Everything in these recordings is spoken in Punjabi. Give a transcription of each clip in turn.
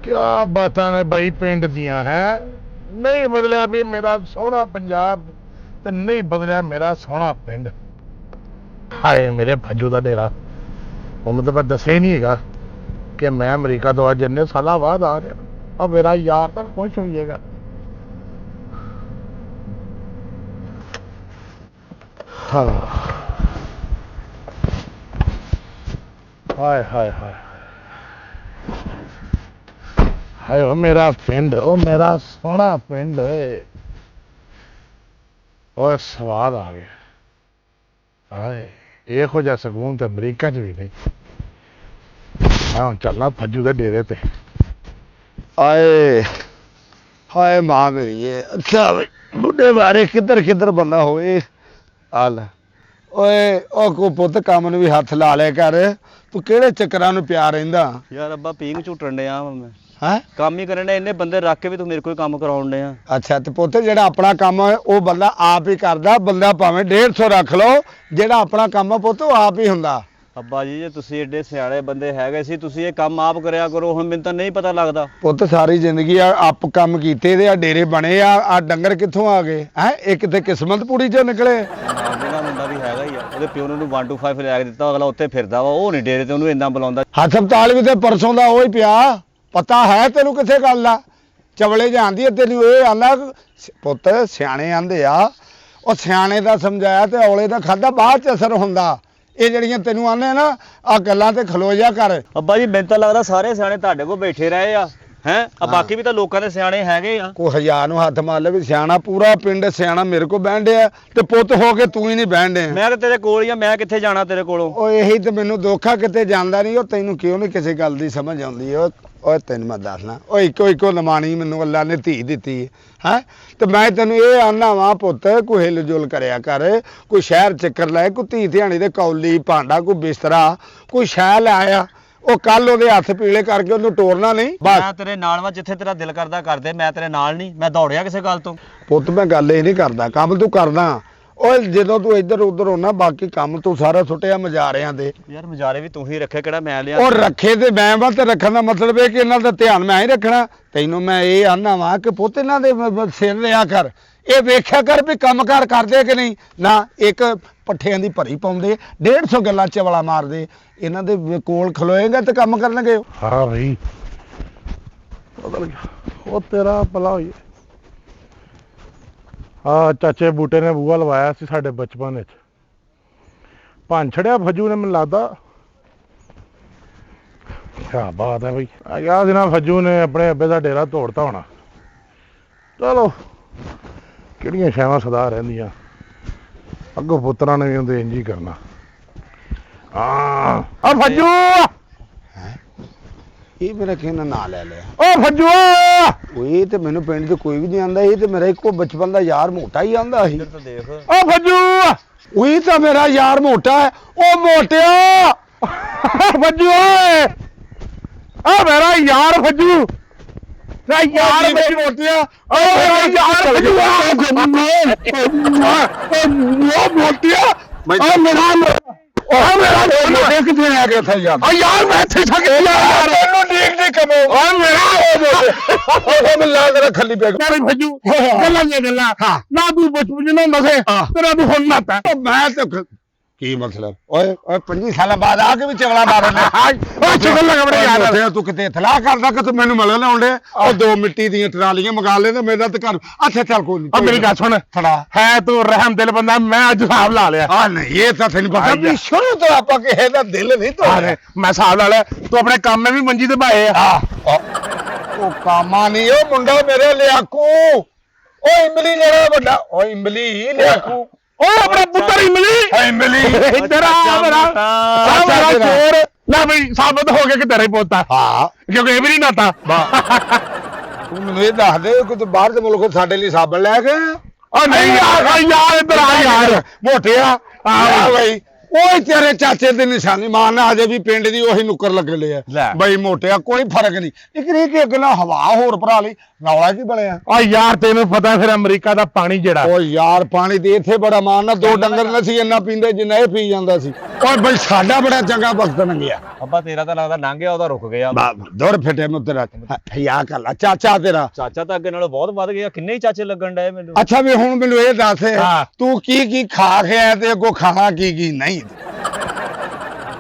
क्या बातां ने भाई पिंड दियां है। नहीं बदलिया भी मेरा सोहना पंजाब ते नहीं बदलिया मेरा सोहना पिंड। हाय मेरे भज्जू का डेरा उन्हें तो मैं दसिया ही नहीं है कि मैं अमरीका तो आज इन्ने साल बाद आ रहा और मेरा यार तो खुश हो जाएगा। हाँ हाय हाय हाय हाय ओ मेरा पिंड ओ मेरा सोहना पिंड ओ स्वाद आ गया। हाय ਇਹੋ ਜਿਹਾ ਸਕੂਨ ਤੇ ਅਮਰੀਕਾ 'ਚ ਵੀ ਨਹੀਂ। ਮੈਂ ਹੁਣ ਚੱਲਣਾ ਫੱਜੂ ਦੇ ਡੇਰੇ ਤੇ। आए हाय मां मेरी ये अच्छा भाई बुढ़े बारे किधर किधर बंदा होए हाल ओए ओ को पुੱਤ ਕੰਮ ਨੂੰ ਵੀ ਹੱਥ ਲਾ ਲਿਆ ਕਰ ਤੂੰ ਕਿਹੜੇ ਚੱਕਰਾਂ ਨੂੰ ਪਿਆ ਰਹਿੰਦਾ ਯਾਰ ਅੱਬਾ ਪੀਂਗ ਝੂਟਣ ਡਿਆ ਮੈਂ ਹੈ ਕੰਮ ਹੀ ਕਰਨ ਡਿਆ ਇੰਨੇ ਬੰਦੇ ਰੱਖ ਕੇ ਵੀ ਤੂੰ ਮੇਰੇ ਕੋਲ ਕੰਮ ਕਰਾਉਣ ਡਿਆ। ਅੱਛਾ ਤੇ ਪੁੱਤ ਜਿਹੜਾ ਆਪਣਾ ਕੰਮ ਹੈ ਉਹ ਬੰਦਾ ਆਪ ਹੀ ਕਰਦਾ ਬੰਦਾ ਭਾਵੇਂ 150 ਰੱਖ ਲਓ ਜਿਹੜਾ ਆਪਣਾ ਕੰਮ ਆ ਪੁੱਤ ਉਹ ਆਪ ਹੀ ਹੁੰਦਾ। ਅੱਬਾ ਜੀ ਜੇ ਤੁਸੀਂ ਏਡੇ ਸਿਆਣੇ ਬੰਦੇ ਹੈਗੇ ਸੀ ਤੁਸੀਂ ਇਹ ਕੰਮ ਆਪ ਕਰਿਆ ਕਰੋ ਹੁਣ ਮੈਨੂੰ ਤਾਂ ਨਹੀਂ ਪਤਾ ਲੱਗਦਾ। ਪੁੱਤ ਸਾਰੀ ਜ਼ਿੰਦਗੀ ਆਪ ਕੰਮ ਕੀਤੇ ਤੇ ਆ ਡੇਰੇ ਬਣੇ ਆ ਡੰਗਰ ਕਿੱਥੋਂ ਆ ਗਏ ਹੈ ਇਹ ਕਿਤੇ ਕਿਸਮਤ ਪੂਰੀ ਚੋਂ ਨਿਕਲੇ। ਜਿਹੜਾ ਮੁੰਡਾ ਵੀ ਹੈਗਾ ਹੀ ਆ ਉਹਦੇ ਪਿਓ ਨੇ ਉਹਨੂੰ 1 to 5 ਲੈ ਕੇ ਦਿੱਤਾ ਅਗਲਾ ਉੱਥੇ ਫਿਰਦਾ ਵਾ ਉਹ ਨਹੀਂ ਡੇਰੇ ਤੇ ਉਹਨੂੰ ਇੰਨਾ ਬੁਲਾਉਂਦਾ। ਹਸਪਤਾਲ ਵੀ ਤੇ ਪਰਸੋਂ ਦਾ ਉਹ ਹੀ ਪਿਆ ਪਤਾ ਹੈ ਤੈਨੂੰ ਕਿਸੇ ਗੱਲ ਦਾ ਚਵਲੇ ਜਾਂਦੀ ਹੈ ਤੈਨੂੰ ਇਹ ਆਂਦਾ ਪੁੱਤ ਸਿਆਣੇ ਆਂਦੇ ਆ ਉਹ ਸਿਆਣੇ ਦਾ ਸਮਝਾਇਆ ਤੇ ਔਲੇ ਦਾ ਖਾਦਾ ਬਾਅਦ ਚ ਅਸਰ ਹੁੰਦਾ। ਇਹ ਜਿਹੜੀਆਂ ਤੈਨੂੰ ਆਨੇ ਨਾ ਆ ਗੱਲਾਂ ਤੇ ਖਲੋ ਜਾ ਕਰ। ਅੱਬਾ ਜੀ ਮੈਨੂੰ ਤਾਂ ਲੱਗਦਾ ਸਾਰੇ ਸਿਆਣੇ ਤੁਹਾਡੇ ਕੋਲ ਬੈਠੇ ਰਹੇ ਆ ਹੈ ਆ ਬਾਕੀ ਵੀ ਤਾਂ ਲੋਕਾਂ ਦੇ ਸਿਆਣੇ ਹੈਗੇ ਆ। ਕੋਈ ਹਜ਼ਾਰ ਨੂੰ ਹੱਥ ਮਾਰ ਲੈ ਵੀ ਸਿਆਣਾ ਪੂਰਾ ਪਿੰਡ ਸਿਆਣਾ ਮੇਰੇ ਕੋਲ ਬਹਿਣ ਡਿਆ ਤੇ ਪੁੱਤ ਹੋ ਕੇ ਤੂੰ ਹੀ ਨਹੀਂ ਬਹਿਣ ਡਿਆ। ਮੈਂ ਤਾਂ ਤੇਰੇ ਕੋਲ ਹੀ ਆ ਮੈਂ ਕਿੱਥੇ ਜਾਣਾ ਤੇਰੇ ਕੋਲੋਂ। ਉਹ ਇਹੀ ਤੇ ਮੈਨੂੰ ਦੋਖਾ ਕਿਤੇ ਜਾਂਦਾ ਨਹੀਂ ਉਹ ਤੈਨੂੰ ਕਿਉਂ ਨਹੀਂ ਕਿਸੇ ਗੱਲ ਦੀ ਸਮਝ ਆਉਂਦੀ ਉਹ ਤੈਨੂੰ ਮੈਂ ਦੱਸਣਾ ਉਹ ਇੱਕੋ ਨਮਾਣੀ ਮੈਨੂੰ ਅੱਲਾ ਨੇ ਧੀ ਦਿੱਤੀ ਹੈ ਤੇ ਮੈਂ ਤੈਨੂੰ ਇਹ ਆਨਾ ਵਾਂ ਪੁੱਤ ਕੋਈ ਹਿਲ ਜੁਲ ਕਰਿਆ ਕਰ ਕੋਈ ਸ਼ਹਿਰ ਚੱਕਰ ਲੈ ਕੋਈ ਧੀ ਧਿਆਣੀ ਦੇ ਕੌਲੀ ਭਾਂਡਾ ਕੋਈ ਬਿਸਤਰਾ ਕੋਈ ਸ਼ੈ ਲੈ ਆਇਆ ਉਹ ਕੱਲ ਉਹਦੇ ਹੱਥ ਪੀਲੇ ਕਰਕੇ ਉਹਨੂੰ ਟੋਰਨਾ ਨਹੀਂ ਬਸ। ਮੈਂ ਤੇਰੇ ਨਾਲ ਵਾ ਜਿੱਥੇ ਤੇਰਾ ਦਿਲ ਕਰਦਾ ਕਰਦੇ ਮੈਂ ਤੇਰੇ ਨਾਲ ਨਹੀਂ ਮੈਂ ਦੌੜਿਆ ਕਿਸੇ ਗੱਲ ਤੋਂ। ਪੁੱਤ ਮੈਂ ਗੱਲ ਇਹ ਨਹੀਂ ਕਰਦਾ ਕੰਮ ਤੂੰ ਕਰਦਾ ਉਹ ਜਦੋਂ ਤੂੰ ਇੱਧਰ ਉੱਧਰ ਹੋਣਾ ਬਾਕੀ ਕੰਮ ਤੂੰ ਸਾਰਾ ਸੁੱਟਿਆ ਮਜ਼ਾਰਿਆਂ ਦੇ। ਯਾਰ ਮਜ਼ਾਰੇ ਵੀ ਤੂੰ ਹੀ ਰੱਖੇ ਕਿਹੜਾ ਮੈਂ ਲਿਆ। ਉਹ ਰੱਖੇ ਤੇ ਮੈਂ ਵਾ ਤੇ ਰੱਖਣ ਦਾ ਮਤਲਬ ਇਹ ਕਿ ਇਹਨਾਂ ਦਾ ਧਿਆਨ ਮੈਂ ਹੀ ਰੱਖਣਾ। ਤੈਨੂੰ ਮੈਂ ਇਹ ਆਨਾ ਵਾਂ ਕਿ ਪੁੱਤ ਇਹਨਾਂ ਦੇ ਸਿਰ ਲਿਆ ਕਰ ਇਹ ਵੇਖਿਆ ਕਰ ਵੀ ਕੰਮਕਾਰ ਕਰਦੇ ਕਿ ਨਹੀਂ ਨਾ। ਇੱਕ ਪੱਠਿਆਂ ਦੀ ਭਰੀ ਪਾਉਂਦੇ 150 ਗੱਲਾਂ ਚਵਲਾ ਮਾਰਦੇ ਇਹਨਾਂ ਦੇ ਕੋਲ ਖਲੋਏਗਾ ਤੇ ਕੰਮ ਕਰਨਗੇ। हाँ भाई बदल गया वो तेरा भला होई। हाँ चाचे बूटे ने बूहा लवाया सी साडे बचपन विच भन छड़िया फज्जू ने मैनूं लगदा। क्या बात है भाई आ दिना फज्जू ने अपने अब्बे दा डेरा तोड़ता होना। चलो किहड़ियां शैवां सदा रहिंदियां अगों पुत्तरां ने भी उंदे इंज ही करना। हाँ आ फज्जू ਇਹ ਮੇਰਾ ਕਿਹਨਾਂ ਨਾਂ ਲੈ ਲਿਆ ओ फज्जू ਉਹ ਇਹ ਤੇ ਮੈਨੂੰ ਪਿੰਡ 'ਚ ਕੋਈ ਵੀ ਨਹੀਂ ਆਂਦਾ ਇਹ ਤੇ ਮੇਰਾ ਇੱਕੋ ਬਚਪਨ ਦਾ ਯਾਰ ਮੋਟਾ ਹੀ ਆਂਦਾ ਸੀ। ਇੱਧਰ ਤਾਂ ਦੇਖ ओ फज्जू ਉਹੀ ਤਾਂ ਮੇਰਾ ਯਾਰ ਮੋਟਾ ਹੈ ਉਹ ਮੋਟਿਆ फज्जू ओ मेरा यार फज्जू यार मेरी मोटिया ओ मेरा यार फज्जू वो मोटिया ओ मेरा ओ मेरा ਮੋਟੇ ਕਿੱਥੇ ਆ ਗਿਆ था यार ओ यार मैं ਇੱਥੇ ਛੱਡ यार ਇਹਨੂੰ ਠੀਕ ਠੀਕ ਕਮੋ ओ मेरा ਉਹ ਮੈਂ ਲਾ ਕੇ ਖੱਲੀ ਪੈ ਗਿਆ यार फज्जू ਗੱਲਾਂ ਦੀਆਂ ਗੱਲਾਂ ਨਾ ਤੂੰ ਬਚਪਨ ਨੂੰ ਨਸੇ ਤੇਰਾ ਤੂੰ ਹੁਣ ਨਾ ਪੈ ਮੈਂ ਤੇ ਕੀ ਮਤਲਬ ਓਏ 25 ਸਾਲਾਂ ਬਾਅਦ ਆ ਕੇ ਵੀ ਚਗਲਾ ਮਾਰਨ ਓ ਚਗਲ ਲੱਗ ਬੜੇ ਯਾਰ ਤੂੰ ਕਿਤੇ ਇਤਲਾਹ ਕਰਦਾ ਕਿ ਤੂੰ ਮੈਨੂੰ ਮਿਲਣ ਆਉਂਦੇ ਉਹ 2 ਮਿੱਟੀ ਦੀਆਂ ਟਰਾਲੀਆਂ ਮੰਗਾ ਲੈ ਤੇ ਮੇਰਾ ਤੇ ਘਰ ਅੱਛਾ ਚੱਲ ਕੋਈ ਨਹੀਂ ओ मेरी गल सुन ਥੜਾ है तू रहम दिल बंदा मैं अज हिसाब ला लिया ਆ ਨਹੀਂ ਇਹ ਤਾਂ ਤੈਨੂੰ ਪਤਾ ਵੀ ਸ਼ੁਰੂ ਤੋਂ ਆਪਾਂ ਕਿਸੇ ਦਾ ਦਿਲ ਨਹੀਂ ਤੋੜਿਆ मैं हिसाब ला लिया तू अपने काम में भी मंजी ते पाए ਉਹ ਕਾਮਾ ਨਹੀਂ ਉਹ ਮੁੰਡਾ ਮੇਰੇ ਲਿਆਕੂ ਉਹ ਇਮਲੀ ਜਿਹੜਾ ਵੱਡਾ ਉਹ ਇਮਲੀ ਲਿਆਕੂ ओ अपना पुत्र इमली इमली इधर आ मेरा चोर ना भाई साबित हो गया कि तेरा ही पोता हाँ क्योंकि ये भी नहीं नाता ਤੂੰ ਮੈਨੂੰ ਇਹ ਦੱਸ ਦੇ ਕਿ ਤੂੰ ਬਾਹਰ ਦੇ ਮੁਲਕੋਂ ਸਾਡੇ ਲਈ ਸਾਬਣ ਲੈ ਕੇ ओ नहीं यार यार इधर आ यार ਮੋਟਿਆ ਆ ਬਈ ਓਏ ਤੇਰੇ ਚਾਚੇ ਦੀ ਨਿਸ਼ਾਨੀ ਮਾਰਨਾ ਅਜੇ ਵੀ ਪਿੰਡ ਦੀ ਉਹੀ ਨੁੱਕਰ ਲੱਗੇ ਲਿਆ ਲੈ। ਬਈ ਮੋਟਿਆ ਕੋਈ ਫਰਕ ਨਹੀਂ ਇਕਰੀ ਕਿ ਅੱਗੇ ਨਾਲ ਹਵਾ ਹੋਰ ਭਰਾ ਲਈ ਰੌਲਾ ਕੀ ਬਣਿਆ ਓ ਯਾਰ ਤੈਨੂੰ ਪਤਾ ਫਿਰ ਅਮਰੀਕਾ ਦਾ ਪਾਣੀ ਜਿਹੜਾ ਓ ਯਾਰ ਪਾਣੀ ਤੇ ਇੱਥੇ ਬੜਾ ਮਾਰਨਾ 2 ਡੰਗਰ ਨਹੀਂ ਸੀ ਇੰਨਾ ਪੀਂਦੇ ਜਿੰਨਾ ਇਹ ਪੀ ਜਾਂਦਾ ਸੀ ਓਏ ਬਈ ਸਾਡਾ ਬੜਾ ਚੰਗਾ ਵਕਤ ਲੰਘਿਆ ਅੱਬਾ ਤੇਰਾ ਤਾਂ ਲੱਗਦਾ ਲੰਘ ਗਿਆ ਉਹਦਾ ਰੁਕ ਗਿਆ ਦੌੜ ਫਿੱਟੇ ਨੂੰ ਤੇਰਾ ਹਿਆ ਕਰ ਲਾ ਚਾਚਾ ਤੇਰਾ ਚਾਚਾ ਤਾਂ ਅੱਗੇ ਨਾਲੋਂ ਬਹੁਤ ਵੱਧ ਗਿਆ ਕਿੰਨੇ ਹੀ ਚਾਚੇ ਲੱਗਣ ਡਏ ਮੈਨੂੰ ਅੱਛਾ ਵੀ ਹੁਣ ਮੈਨੂੰ ਇਹ ਦੱਸ ਹਾਂ। ਤੂੰ ਕੀ ਖਾ ਗਿਆ ਤੇ ਅੱਗੋਂ ਖਾਣਾ ਕੀ ਨਹੀਂ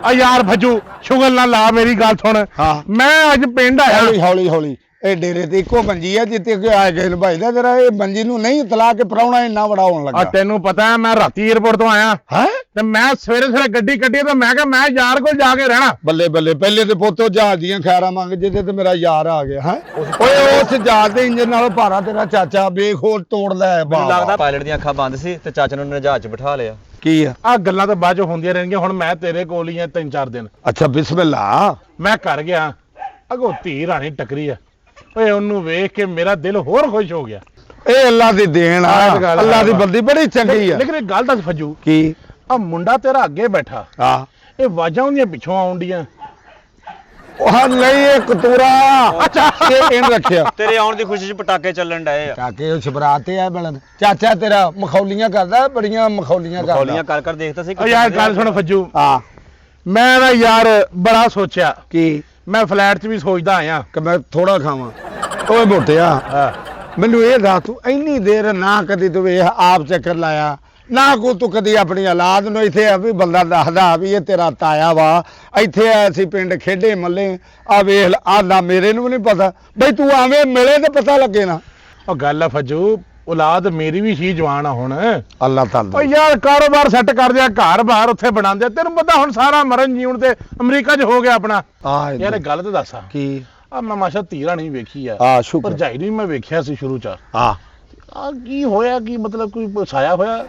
ਆ ਯਾਰ ਫੱਜੂ ਸ਼ੁਗਲ ਨਾ ਲਾ ਮੇਰੀ ਗੱਲ ਸੁਣ ਹਾਂ। ਮੈਂ ਅੱਜ ਪਿੰਡ ਹੌਲੀ ਆਇਆ ਹੌਲੀ ਹੌਲੀ ਇਹ ਡੇਰੇ ਤੇ ਇੱਕੋ ਮੰਜੀ ਆ ਜਿੱਤੇ ਕਿ ਆ ਗਏ ਭਾਈ ਦਾ ਤੇਰਾ ਇਹ ਮੰਜੀ ਨੂੰ ਨਹੀਂ ਤਲਾ ਕੇ ਪਰਾਉਣਾ ਇੰਨਾ ਬੜਾ ਹੋਣ ਆ ਲੱਗਾ ਤੈਨੂੰ ਪਤਾ ਹੈ ਮੈਂ ਰਾਤੀ 에어ਪੋਰਟ ਤੋਂ ਆਇਆ ਹੈ ਤੇ ਮੈਂ ਸਵੇਰੇ ਗੱਡੀ ਕੱਢੀ ਤੇ ਮੈਂ ਕਿਹਾ ਮੈਂ ਯਾਰ ਕੋਲ ਜਾ ਕੇ ਰਹਿਣਾ ਬੱਲੇ ਬੱਲੇ ਪਹਿਲੇ ਤੇ ਪੋਤੋ ਜਹਾਜ਼ ਦੀਆਂ ਖੈਰਾਂ ਮੰਗ ਜਿਹਦੇ ਤੇ ਮੇਰਾ ਯਾਰ ਆ ਗਿਆ ਹੈ ਓਏ ਉਸ ਜਹਾਜ਼ ਦੇ ਇੰਜਨ ਨਾਲੋਂ ਭਾਰਾ ਤੇਰਾ ਚਾਚਾ ਵੇਖ ਹੋਰ ਤੋੜਦਾ ਹੈ ਮੈਨੂੰ ਲੱਗਦਾ ਪਾਇਲਟ ਦੀਆਂ ਅੱਖਾਂ ਬੰਦ ਸੀ ਤੇ ਚਾਚੇ ਨੂੰ ਉਹਨੇ ਜਹਾਜ਼ 'ਚ ਬਿਠਾ ਲਿਆ ਕੀ ਆ ਆ ਗੱਲਾਂ ਤਾਂ ਬਾਅਦ ਚ ਹੁੰਦੀਆਂ ਰਹਿਣਗੀਆਂ ਹੁਣ ਮੈਂ ਤੇਰੇ ਕੋਲ ਹੀ ਆ 3-4 ਦਿਨ ਅੱਛਾ ਬਿਸਮਿਲ੍ਲਾ ਮੈਂ ਘਰ ਗਿਆ ਅਗੋ ਧੀ ਰਾਣੀ ਟੱਕਰੀ ਆ ਓਏ ਉਹਨੂੰ ਵੇਖ ਕੇ ਮੇਰਾ ਦਿਲ ਹੋਰ ਖੁਸ਼ ਹੋ ਗਿਆ ਇਹ ਅੱਲਾ ਦੀ ਦੇਣ ਆ ਆਹ ਗੱਲ ਅੱਲਾ ਦੀ ਆ। ਬੰਦੀ ਬੜੀ ਚੰਗੀ ਆ ਲੇਕਿਨ ਇੱਕ ਗੱਲ ਦੱਸ ਫੱਜੂ ਕੀ ਆ ਮੁੰਡਾ ਤੇਰਾ ਅੱਗੇ ਬੈਠਾ ਆ ਇਹ ਆਵਾਜ਼ਾਂ ਉਹਦੀਆਂ ਪਿੱਛੋਂ ਆਉਂਦੀਆਂ ਉਹ ਨਹੀਂ ਇਹ ਕਤੂਰਾ ਅੱਛਾ। ਇਹ ਇਹਨ ਰੱਖਿਆ ਤੇਰੇ ਆਉਣ ਦੀ ਖੁਸ਼ੀ 'ਚ ਪਟਾਕੇ ਚੱਲਣ ਡਏ ਆ ਚਾਕੇ ਉਹ ਛਬਰਾਤੇ ਆ ਬਲਨ ਚਾਚਾ ਤੇਰਾ ਮਖੌਲੀਆਂ ਕਰਦਾ ਬੜੀਆਂ ਮਖੌਲੀਆਂ ਕਰਦਾ ਖੋਲੀਆਂ ਕਰ ਦੇਖ ਤਾਂ ਸੀ ਓ ਯਾਰ ਗੱਲ ਸੁਣ ਫੱਜੂ ਆ ਮੈਂ ਨਾ ਯਾਰ ਬੜਾ ਸੋਚਿਆ ਕੀ ਮੈਂ ਫਲੈਟ 'ਚ ਵੀ ਸੋਚਦਾ ਆਇਆ ਕਿ ਮੈਂ ਥੋੜਾ ਖਾਵਾਂ ਓਏ ਮੋਟਿਆ ਮੈਨੂੰ ਇਹ ਦੱਸ ਤੂੰ ਇੰਨੀ ਦੇਰ ਨਾ ਕਦੀ ਤੂੰ ਇਹ ਆਪ ਚੱਕਰ ਲਾਇਆ ਨਾ ਕੋ ਤੂੰ ਕਦੀ ਆਪਣੀ ਔਲਾਦ ਨੂੰ ਇੱਥੇ ਆ ਵੀ ਬੰਦਾ ਦੱਸਦਾ ਵੀ ਇਹ ਤੇਰਾ ਤਾਇਆ ਵਾ ਇੱਥੇ ਆਇਆ ਸੀ ਪਿੰਡ ਖੇਡੇ ਮੱਲੇ ਆ ਵੇਖ ਆ ਨਾ ਮੇਰੇ ਨੂੰ ਨਹੀਂ ਪਤਾ ਬਈ ਤੂੰ ਆਵੇਂ ਮਿਲੇ ਤੇ ਪਤਾ ਲੱਗੇ ਨਾ ਉਹ ਗੱਲ ਆ ਫੱਜੂ ਔਲਾਦ ਮੇਰੀ ਵੀ ਸੀ ਜਵਾਨ ਆ ਹੁਣ ਅੱਲਾਹ ਓ ਤਾਲਾ ਯਾਰ ਕਾਰੋਬਾਰ ਸੈੱਟ ਕਰ ਦਿਆ ਘਰ ਬਾਹਰ ਉੱਥੇ ਬਣਾਉਂਦੇ ਆ। ਤੈਨੂੰ ਪਤਾ ਹੁਣ ਸਾਰਾ ਮਰਨ ਜੀਉਣ ਤੇ ਅਮਰੀਕਾ 'ਚ ਹੋ ਗਿਆ ਆਪਣਾ ਆ ਯਾਰ ਇਹ ਗੱਲ ਤਾਂ ਦੱਸ ਕੀ ਆ ਮੈਂ ਮਾਸ਼ਾ ਧੀ ਰਾਣੀ ਵੇਖੀ ਆ ਆ ਸ਼ੁਕਰ ਭਰਜਾਈ ਨੂੰ ਵੀ ਮੈਂ ਵੇਖਿਆ ਸੀ ਸ਼ੁਰੂ 'ਚ ਆ ਆ ਕੀ ਹੋਇਆ ਕੀ ਮਤਲਬ ਕੋਈ ਸਾਇਆ ਹੋਇਆ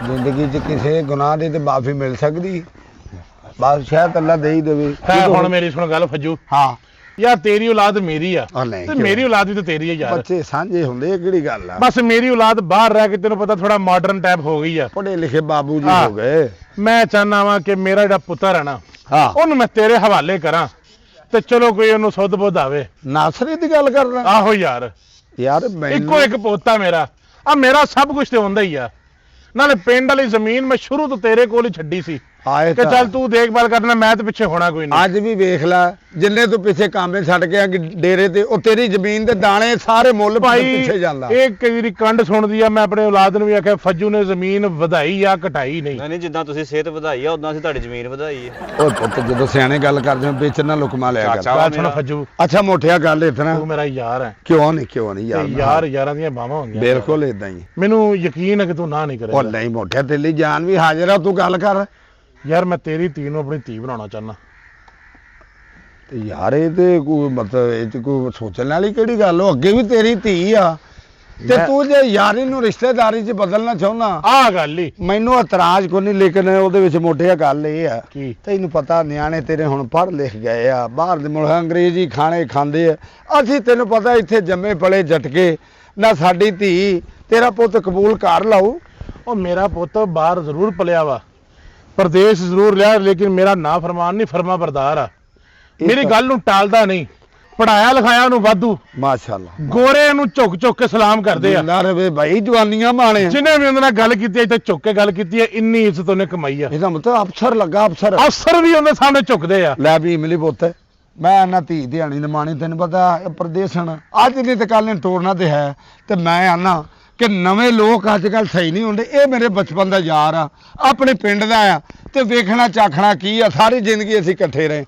ਜ਼ਿੰਦਗੀ 'ਚ ਕਿਸੇ ਗੁਨਾਹ ਦੀ ਤੇ ਮਾਫੀ ਮਿਲ ਸਕਦੀ ਬਸ ਸ਼ਾਇਦ ਅੱਲਾ ਦੇ ਹੀ ਦੇਵੇ ਹੈ ਹੁਣ ਮੇਰੀ ਸੁਣ ਗੱਲ ਫੱਜੂ ਹਾਂ ਯਾਰ ਤੇਰੀ ਔਲਾਦ ਮੇਰੀ ਆ ਉਹ ਨਹੀਂ ਤੇ ਕਿਉਂ? ਮੇਰੀ ਔਲਾਦ ਵੀ ਤੇ ਤੇਰੀ ਆ ਯਾਰ ਬੱਚੇ ਸਾਂਝੇ ਹੁੰਦੇ ਇਹ ਕਿਹੜੀ ਗੱਲ ਆ ਬਸ ਮੇਰੀ ਔਲਾਦ ਬਾਹਰ ਰਹਿ ਕੇ ਤੈਨੂੰ ਪਤਾ ਥੋੜਾ ਮਾਡਰਨ ਟਾਈਪ ਹੋ ਗਈ ਆ ਪੜ੍ਹੇ ਲਿਖੇ ਬਾਬੂ ਜੀ ਹਾਂ। ਹੋ ਗਏ ਮੈਂ ਚਾਹਨਾ ਵਾਂ ਕਿ ਮੇਰਾ ਜਿਹੜਾ ਪੁੱਤਰ ਹੈ ਨਾ ਹਾਂ ਉਹਨੂੰ ਮੈਂ ਤੇਰੇ ਹਵਾਲੇ ਕਰਾਂ ਤੇ ਚਲੋ ਕੋਈ ਉਹਨੂੰ ਸੁੱਧ ਬੁੱਧ ਆਵੇ ਨਾਸਰੀ ਦੀ ਗੱਲ ਕਰਦਾ ਆਹੋ ਯਾਰ ਯਾਰ ਮੈਨੂੰ ਇੱਕੋ ਇੱਕ ਪੋਤਾ ਮੇਰਾ ਆ ਮੇਰਾ ਸਭ ਕੁਝ ਤੇ ਹੁੰਦਾ ਹੀ ਆ ਨਾਲੇ ਪਿੰਡ ਵਾਲੀ ਜ਼ਮੀਨ ਮੈਂ ਸ਼ੁਰੂ ਤੋਂ ਤੇਰੇ ਕੋਲ ਹੀ ਛੱਡੀ ਸੀ ਆਏ ਕਿ ਤਾਂ ਚੱਲ ਤੂੰ ਦੇਖਭਾਲ ਕਰਨਾ ਮੈਂ ਤੇ ਪਿੱਛੇ ਹੋਣਾ ਕੋਈ ਨਹੀਂ ਅੱਜ ਵੀ ਵੇਖ ਲੈ ਜਿੰਨੇ ਤੂੰ ਪਿੱਛੇ ਕਾਂਬੇ ਛੱਡ ਕੇ ਆ ਕਿ ਡੇਰੇ ਤੇ ਉਹ ਤੇਰੀ ਜ਼ਮੀਨ ਦੇ ਦਾਣੇ ਸਾਰੇ ਮੁੱਲ ਭਾਈ ਪਿੱਛੇ ਜਾਂਦਾ ਇਹ ਕਈ ਵਾਰੀ ਕੰਡ ਸੁਣਦੀ ਆ ਮੈਂ ਆਪਣੇ ਔਲਾਦ ਨੂੰ ਵੀ ਆਖਿਆ ਫੱਜੂ ਨੇ ਜ਼ਮੀਨ ਵਧਾਈ ਆ ਘਟਾਈ ਨਹੀਂ ਨਹੀਂ ਜਿੱਦਾਂ ਤੁਸੀਂ ਸਿਹਤ ਵਧਾਈ ਆ ਉਦਾਂ ਅਸੀਂ ਤੁਹਾਡੀ ਜ਼ਮੀਨ ਵਧਾਈ ਆ ਓਏ ਪੁੱਤ ਜਦੋਂ ਸਿਆਣੇ ਗੱਲ ਕਰਦੇ ਹੋ ਵਿੱਚ ਨਾ ਲੁਕਮਾ ਲਿਆ ਕਰ ਚਾਚਾ ਗੱਲ ਸੁਣ ਮੇਰਾ- ਫੱਜੂ ਅੱਛਾ ਮੋਟਿਆ ਗੱਲ ਇਤਨਾ ਤੂੰ ਮੇਰਾ ਯਾਰ ਹੈ ਕਿਉਂ ਨਹੀਂ ਤੇ ਯਾਰ ਯਾਰ ਯਾਰਾਂ ਦੀਆਂ ਬਾਹਾਂ ਹੁੰਦੀਆਂ ਬਿਲਕੁਲ ਇਦਾਂ ਹੀ ਮੈਨੂੰ ਯਕੀਨ ਹੈ ਕਿ ਤੂੰ ਨਾ ਨਹੀਂ ਉਹ ਕਰੇਗਾ ਨਹੀਂ ਮੋਟਿਆ ਤੇਰੇ ਲਈ ਜਾਨ ਵੀ ਹਾਜ਼ਰ ਆ ਤੂੰ ਗੱਲ ਕਰ ਯਾਰ ਮੈਂ ਤੇਰੀ ਧੀ ਨੂੰ ਆਪਣੀ ਧੀ ਬਣਾਉਣਾ ਚਾਹੁੰਦਾ ਤੇ ਯਾਰ ਇਹ ਤੇ ਕੋਈ ਮਤਲਬ ਇਹ ਚ ਕੋਈ ਸੋਚਣ ਵਾਲੀ ਕਿਹੜੀ ਗੱਲ ਉਹ ਅੱਗੇ ਵੀ ਤੇਰੀ ਧੀ ਆ ਤੇ ਮੈਂ- ਤੂੰ ਜੇ ਯਾਰੀ ਨੂੰ ਰਿਸ਼ਤੇਦਾਰੀ 'ਚ ਬਦਲਣਾ ਚਾਹੁੰਦਾ ਆਹ ਗੱਲ ਹੀ ਮੈਨੂੰ ਇਤਰਾਜ਼ ਕੋਈ ਨਹੀਂ ਲੇਕਿਨ ਉਹਦੇ ਵਿੱਚ ਮੋਟਿਆ ਗੱਲ ਇਹ ਆ ਕੀ ਤੈਨੂੰ ਪਤਾ ਨਿਆਣੇ ਤੇਰੇ ਹੁਣ ਪੜ੍ਹ ਲਿਖ ਗਏ ਆ ਬਾਹਰ ਦੇ ਮੁਲਕ ਅੰਗਰੇਜ਼ੀ ਖਾਣੇ ਖਾਂਦੇ ਆ ਅਸੀਂ ਤੈਨੂੰ ਪਤਾ ਇੱਥੇ ਜੰਮੇ ਪਲੇ ਝਟਕੇ ਨਾ ਸਾਡੀ ਧੀ ਤੇਰਾ ਪੁੱਤ ਕਬੂਲ ਕਰ ਲਾਊ ਉਹ ਮੇਰਾ ਪੁੱਤ ਬਾਹਰ ਜ਼ਰੂਰ ਪਲਿਆ ਵਾ ਪ੍ਰਦੇਸ਼ ਜ਼ਰੂਰ ਲਿਆ ਲੇਕਿਨ ਮੇਰਾ ਨਾ ਫਰਮਾਨ ਨਹੀਂ ਫਰਮਾ ਬਰਦਾਰ ਆ ਇਹ ਮੇਰੀ ਤਾਂ- ਗੱਲ ਨੂੰ ਟਾਲਦਾ ਨਹੀਂ ਪੜਾਇਆ ਲਿਖਾਇਆ ਉਹਨੂੰ ਵਾਧੂ ਮਾਸ਼ਾਅੱਲਾ ਗੋਰੇ ਨੂੰ ਝੁੱਕ ਝੁੱਕ ਕੇ ਸਲਾਮ ਕਰਦੇ ਆ ਜਿੰਦਾ ਰਵੇ ਭਾਈ ਜਵਾਨੀਆਂ ਮਾਣੇ ਜਿਹਨੇ ਵੀ ਉਹਦੇ ਨਾਲ ਗੱਲ ਕੀਤੀ ਹੈ ਤੇ ਝੁੱਕ ਕੇ ਗੱਲ ਕੀਤੀ ਹੈ ਇੰਨੀ ਇੱਜ਼ਤ ਉਹਨੇ ਕਮਾਈ ਆ ਇਹਦਾ ਮਤਲਬ ਅਫਸਰ ਲੱਗਾ ਅਫਸਰ ਅਫਸਰ ਵੀ ਉਹਦੇ ਸਾਹਮਣੇ ਝੁਕਦੇ ਆ ਲੈ ਵੀ ਇਮਲੀ ਪੁੱਤ ਮੈਂ ਨਾ ਧੀ ਦਿਹਾਣੀ ਨਿਮਾਣੀ ਤੈਨੂੰ ਪਤਾ ਇਹ ਪ੍ਰਦੇਸ਼ਣ ਅੱਜ ਨਹੀਂ ਤੇ ਕੱਲ ਨੇ ਤੋੜਨਾ ਤੇ ਹੈ ਤੇ ਮੈਂ ਆਨਾ ਕਿ ਨਵੇਂ ਲੋਕ ਅੱਜ ਕੱਲ ਸਹੀ ਨਹੀਂ ਹੁੰਦੇ ਇਹ ਮੇਰੇ ਬਚਪਨ ਦਾ ਯਾਰ ਆ ਆਪਣੇ ਪਿੰਡ ਦਾ ਆ ਤੇ ਵੇਖਣਾ ਚਾਖਣਾ ਕੀ ਆ ਸਾਰੀ ਜ਼ਿੰਦਗੀ ਅਸੀਂ ਇਕੱਠੇ ਰਹੇ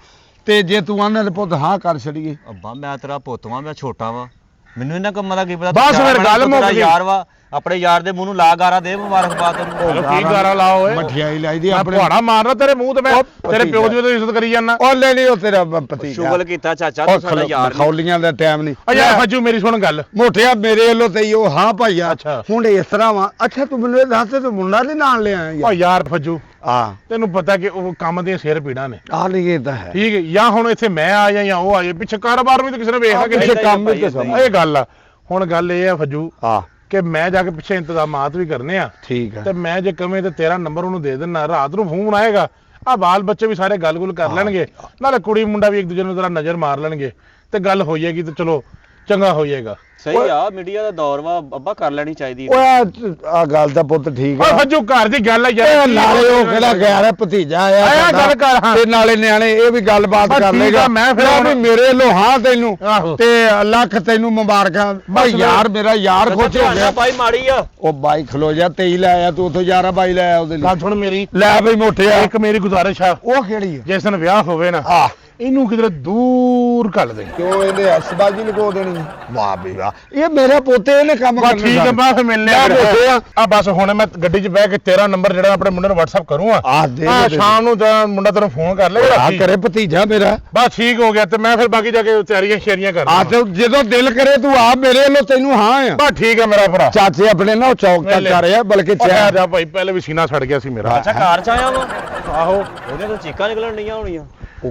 ਤੇ ਜੇ ਤੂੰ ਆਨਾ ਤੇ ਪੁੱਤ ਹਾਂ ਕਰ ਛੜੀਏ ਅੱਬਾ ਮੈਂ ਤੇਰਾ ਪੁੱਤ ਵਾਂ ਮੈਂ ਛੋਟਾ ਵਾਂ ਮੈਨੂੰ ਇਹਨਾਂ ਕੰਮਾਂ ਦਾ ਕੀ ਪਤਾ ਬਸ ਫਿਰ ਗੱਲ ਮੁੱਕ ਗਈ। ਯਾਰ ਵਾ ਆਪਣੇ ਯਾਰ ਦੇ ਮੂੰਹ ਨੂੰ ਲਾ ਗਾਰਾ ਦੇ ਮੁਬਾਰਕਬਾਦ ਚਲੋ ਉਹਨੂੰ ਕੀ ਗਾਰਾ ਲਾਓ ਓਏ ਮਠਿਆਈ ਲਾਈ ਦੀ ਮੈਂ ਆਪਣੇ ਪੁਹਾੜਾ ਮਾਰਨਾ ਤੇਰੇ ਮੂੰਹ ਤੇ ਮੈਂ ਉਹ ਤੇਰੇ ਪਿਓ ਦੀ ਭਤੀਜਾ। ਵੀ ਤਾਂ ਇੱਜ਼ਤ ਕਰੀ ਜਾਂਦਾ ਉਹ ਲੈ ਲਈ ਉਹ ਤੇਰਾ ਪਤੀ ਸ਼ੁਗਲ ਕੀਤਾ ਚਾਚਾ ਤੂੰ ਸਾਡਾ ਯਾਰ ਨੀ। ਖੌਲੀਆਂ ਦਾ ਟਾਈਮ ਨਹੀਂ ਓ ਯਾਰ ਫੱਜੂ ਮੇਰੀ ਸੁਣ ਗੱਲ ਮੋਟਿਆ ਮੇਰੇ ਵੱਲੋਂ ਤੇ ਉਹ ਹਾਂ ਭਾਈਆ ਅੱਛਾ। ਹੁਣ ਇਸ ਤਰ੍ਹਾਂ ਵਾ ਅੱਛਾ ਤੂੰ ਮੈਨੂੰ ਇਹ ਦੱਸ ਤੇ ਤੂੰ ਮੁੰਡਾ ਨਹੀਂ ਨਾਲ ਲਿਆ ਓ ਯਾਰ ਫੱਜੂ ਆ ਤੈਨੂੰ ਪਤਾ ਕਿ ਉਹ ਕੰਮ ਦੀਆਂ ਸਿਰ ਪੀੜਾਂ ਨੇ ਆ ਨਹੀਂ ਇਹ ਤਾਂ ਹੈ ਠੀਕ ਹੈ ਜਾਂ ਹੁਣ ਇੱਥੇ ਮੈਂ ਆ ਜਾ ਜਾਂ ਉਹ ਆ ਜਾ ਪਿੱਛੇ ਕਾਰੋਬਾਰ ਵੀ ਤਾਂ ਕਿਸੇ ਨੇ ਵੇਖਣਾ ਕਿ ਪਿੱਛੇ ਨਹੀਂ। ਕੰਮ ਵੀ ਤਾਂ ਏਦਾਂ ਹੀ। ਸਮਾਂ ਇਹ ਗੱਲ ਆ ਹੁਣ ਗੱਲ ਇਹ ਆ ਫੱਜੂ ਆ ਕਿ ਮੈਂ ਜਾ ਕੇ ਪਿੱਛੇ ਇੰਤਜ਼ਾਮਾਤ ਵੀ ਕਰਨੇ ਆ ਠੀਕ ਹੈ ਤੇ ਮੈਂ ਜੇ ਕਵੇਂ ਤੇ ਤੇਰਾ ਨੰਬਰ ਉਹਨੂੰ ਦੇ ਦੇਣਾ ਰਾਤ ਨੂੰ ਫੋਨ ਆਏਗਾ ਆ ਬਾਲ ਬੱਚੇ ਵੀ ਸਾਰੇ ਗੱਲ-ਗੁਲ ਕਰ ਲੈਣਗੇ ਨਾਲੇ ਕੁੜੀ ਮੁੰਡਾ ਵੀ ਇੱਕ ਦੂਜੇ ਨੂੰ ਜ਼ਰਾ ਨਜ਼ਰ ਮਾਰ ਲੈਣਗੇ ਤੇ ਗੱਲ ਹੋ ਜਾਏਗੀ ਤੇ ਚਲੋ ਚੰਗਾ ਹੋ ਜਾਏਗਾ ਸਹੀ ਆ ਮੀਡੀਆ ਦਾ ਦੌਰ ਵਾ ਅੱਬਾ ਕਰ ਲੈਣੀ ਚਾਹੀਦੀ ਓਏ ਆ ਗੱਲ ਤਾਂ ਪੁੱਤ ਠੀਕ ਓਏ ਆ ਫੱਜੂ ਘਰ ਦੀ ਗੱਲ ਆ ਇਹ ਯਾਰ ਨਾਲੇ ਉਹ ਕਿਹੜਾ ਗਿਆ ਰੇ ਭਤੀਜਾ ਆਇਆ ਆਇਆ ਸਾਡਾ, ਗੱਲ ਕਰ, ਹਾਂ। ਤੇ ਨਾਲੇ ਨਿਆਣੇ ਇਹ ਵੀ ਗੱਲਬਾਤ ਬਸ ਕਰ ਠੀਕ ਲੇਗਾ ਆ, ਮੈਂ ਫਿਰ ਲੈ ਹੁਣ- ਵੀ ਮੇਰੇ ਵੱਲੋਂ ਹਾਂ ਤੈਨੂੰ ਆਹੋ। ਤੇ ਲੱਖ ਤੈਨੂੰ ਮੁਬਾਰਕਾਂ ਬਈ ਫਿਰ- ਯਾਰ ਮੇਰਾ ਯਾਰ ਖੁਸ਼ ਹੋ ਗਿਆ ਭਾਈ ਮਾੜੀ ਆ ਉਹ ਬਾਈ ਖਲੋ ਜਾ 23 ਲੈ ਆਇਆ ਤੂੰ ਉਥੋਂ 11 ਬਾਈ ਲੈ ਆਇਆ ਉਹਦੇ ਲਈ ਗੱਲ ਸੁਣ ਮੇਰੀ ਲੈ ਬਈ ਮੋਟਿਆ ਇੱਕ ਮੇਰੀ ਗੁਜ਼ਾਰਿਸ਼ ਆ ਉਹ ਕਿਹੜੀ ਆ ਜਿਸ ਦਿਨ ਵਿਆਹ ਹੋਵੇ ਨਾ ਆ ਇਹਨੂੰ ਕਿਧਰੇ ਦੂਰ ਘੱਲ ਦੇ ਕਿਉਂ ਇਹਦੇ ਹੱਸਬਾਜੀ ਲਗੋ ਦੇਣੀ ਆ? ਵਾਹ ਬਈ ਵਾਹ ਇਹ ਮੇਰੇ ਪੋਤੇ ਇਹਨੇ ਕੰਮ ਬਸ ਕਰਨਾ ਠੀਕ ਹੈ ਮੈਂ ਫਿਰ ਮਿਲਨੇ ਲੈ ਬੈਠੇ ਆ। ਆ ਬਸ ਹੁਣ ਮੈਂ ਗੱਡੀ 'ਚ ਬਹਿ ਕੇ ਤੇਰਾ ਨੰਬਰ ਜਿਹੜਾ ਆਪਣੇ ਮੁੰਡੇ ਨੂੰ WhatsApp ਕਰੂੰਗਾ ਆ ਦੇ ਆ ਦੇ। ਸ਼ਾਮ ਨੂੰ ਤਾਂ ਮੁੰਡਾ ਤੈਨੂੰ ਫੋਨ ਕਰ ਲੇਗਾ ਆ ਕਰੇ ਭਤੀਜਾ ਮੇਰਾ ਬਸ ਠੀਕ ਹੋ ਗਿਆ ਤੇ ਮੈਂ ਫਿਰ ਬਾਕੀ ਜਾ ਕੇ ਤਿਆਰੀਆਂ ਸ਼ੇਰੀਆਂ ਕਰ ਆ ਤੇ ਜਦੋਂ ਦਿਲ ਕਰੇ ਤੂੰ ਆ ਮੇਰੇ ਵੱਲੋਂ ਤੈਨੂੰ ਹਾਂ ਆ ਬਸ ਠੀਕ ਹੈ ਮੇਰਾ ਭਰਾ ਚਾਚੇ ਆਪਣੇ ਨਾ ਉਹ ਚੌਕ ਤੱਕ ਕਰ ਰਿਹਾ ਬਲਕਿ ਉਹ ਚਾਹ ਜਾ ਭਾਈ ਪਹਿਲੇ ਵੀ ਸੀਨਾ ਸੜ ਗਿਆ ਸੀ ਮੇਰਾ ਅੱਛਾ ਕਾਰ ਚ ਆਇਆ ਵਾ ਆਹੋ ਉਹਦੇ ਤੋਂ ਚੀਕਾਂ ਨਿਕਲਣ ਡੀਆਂ ਹੋਣੀਆਂ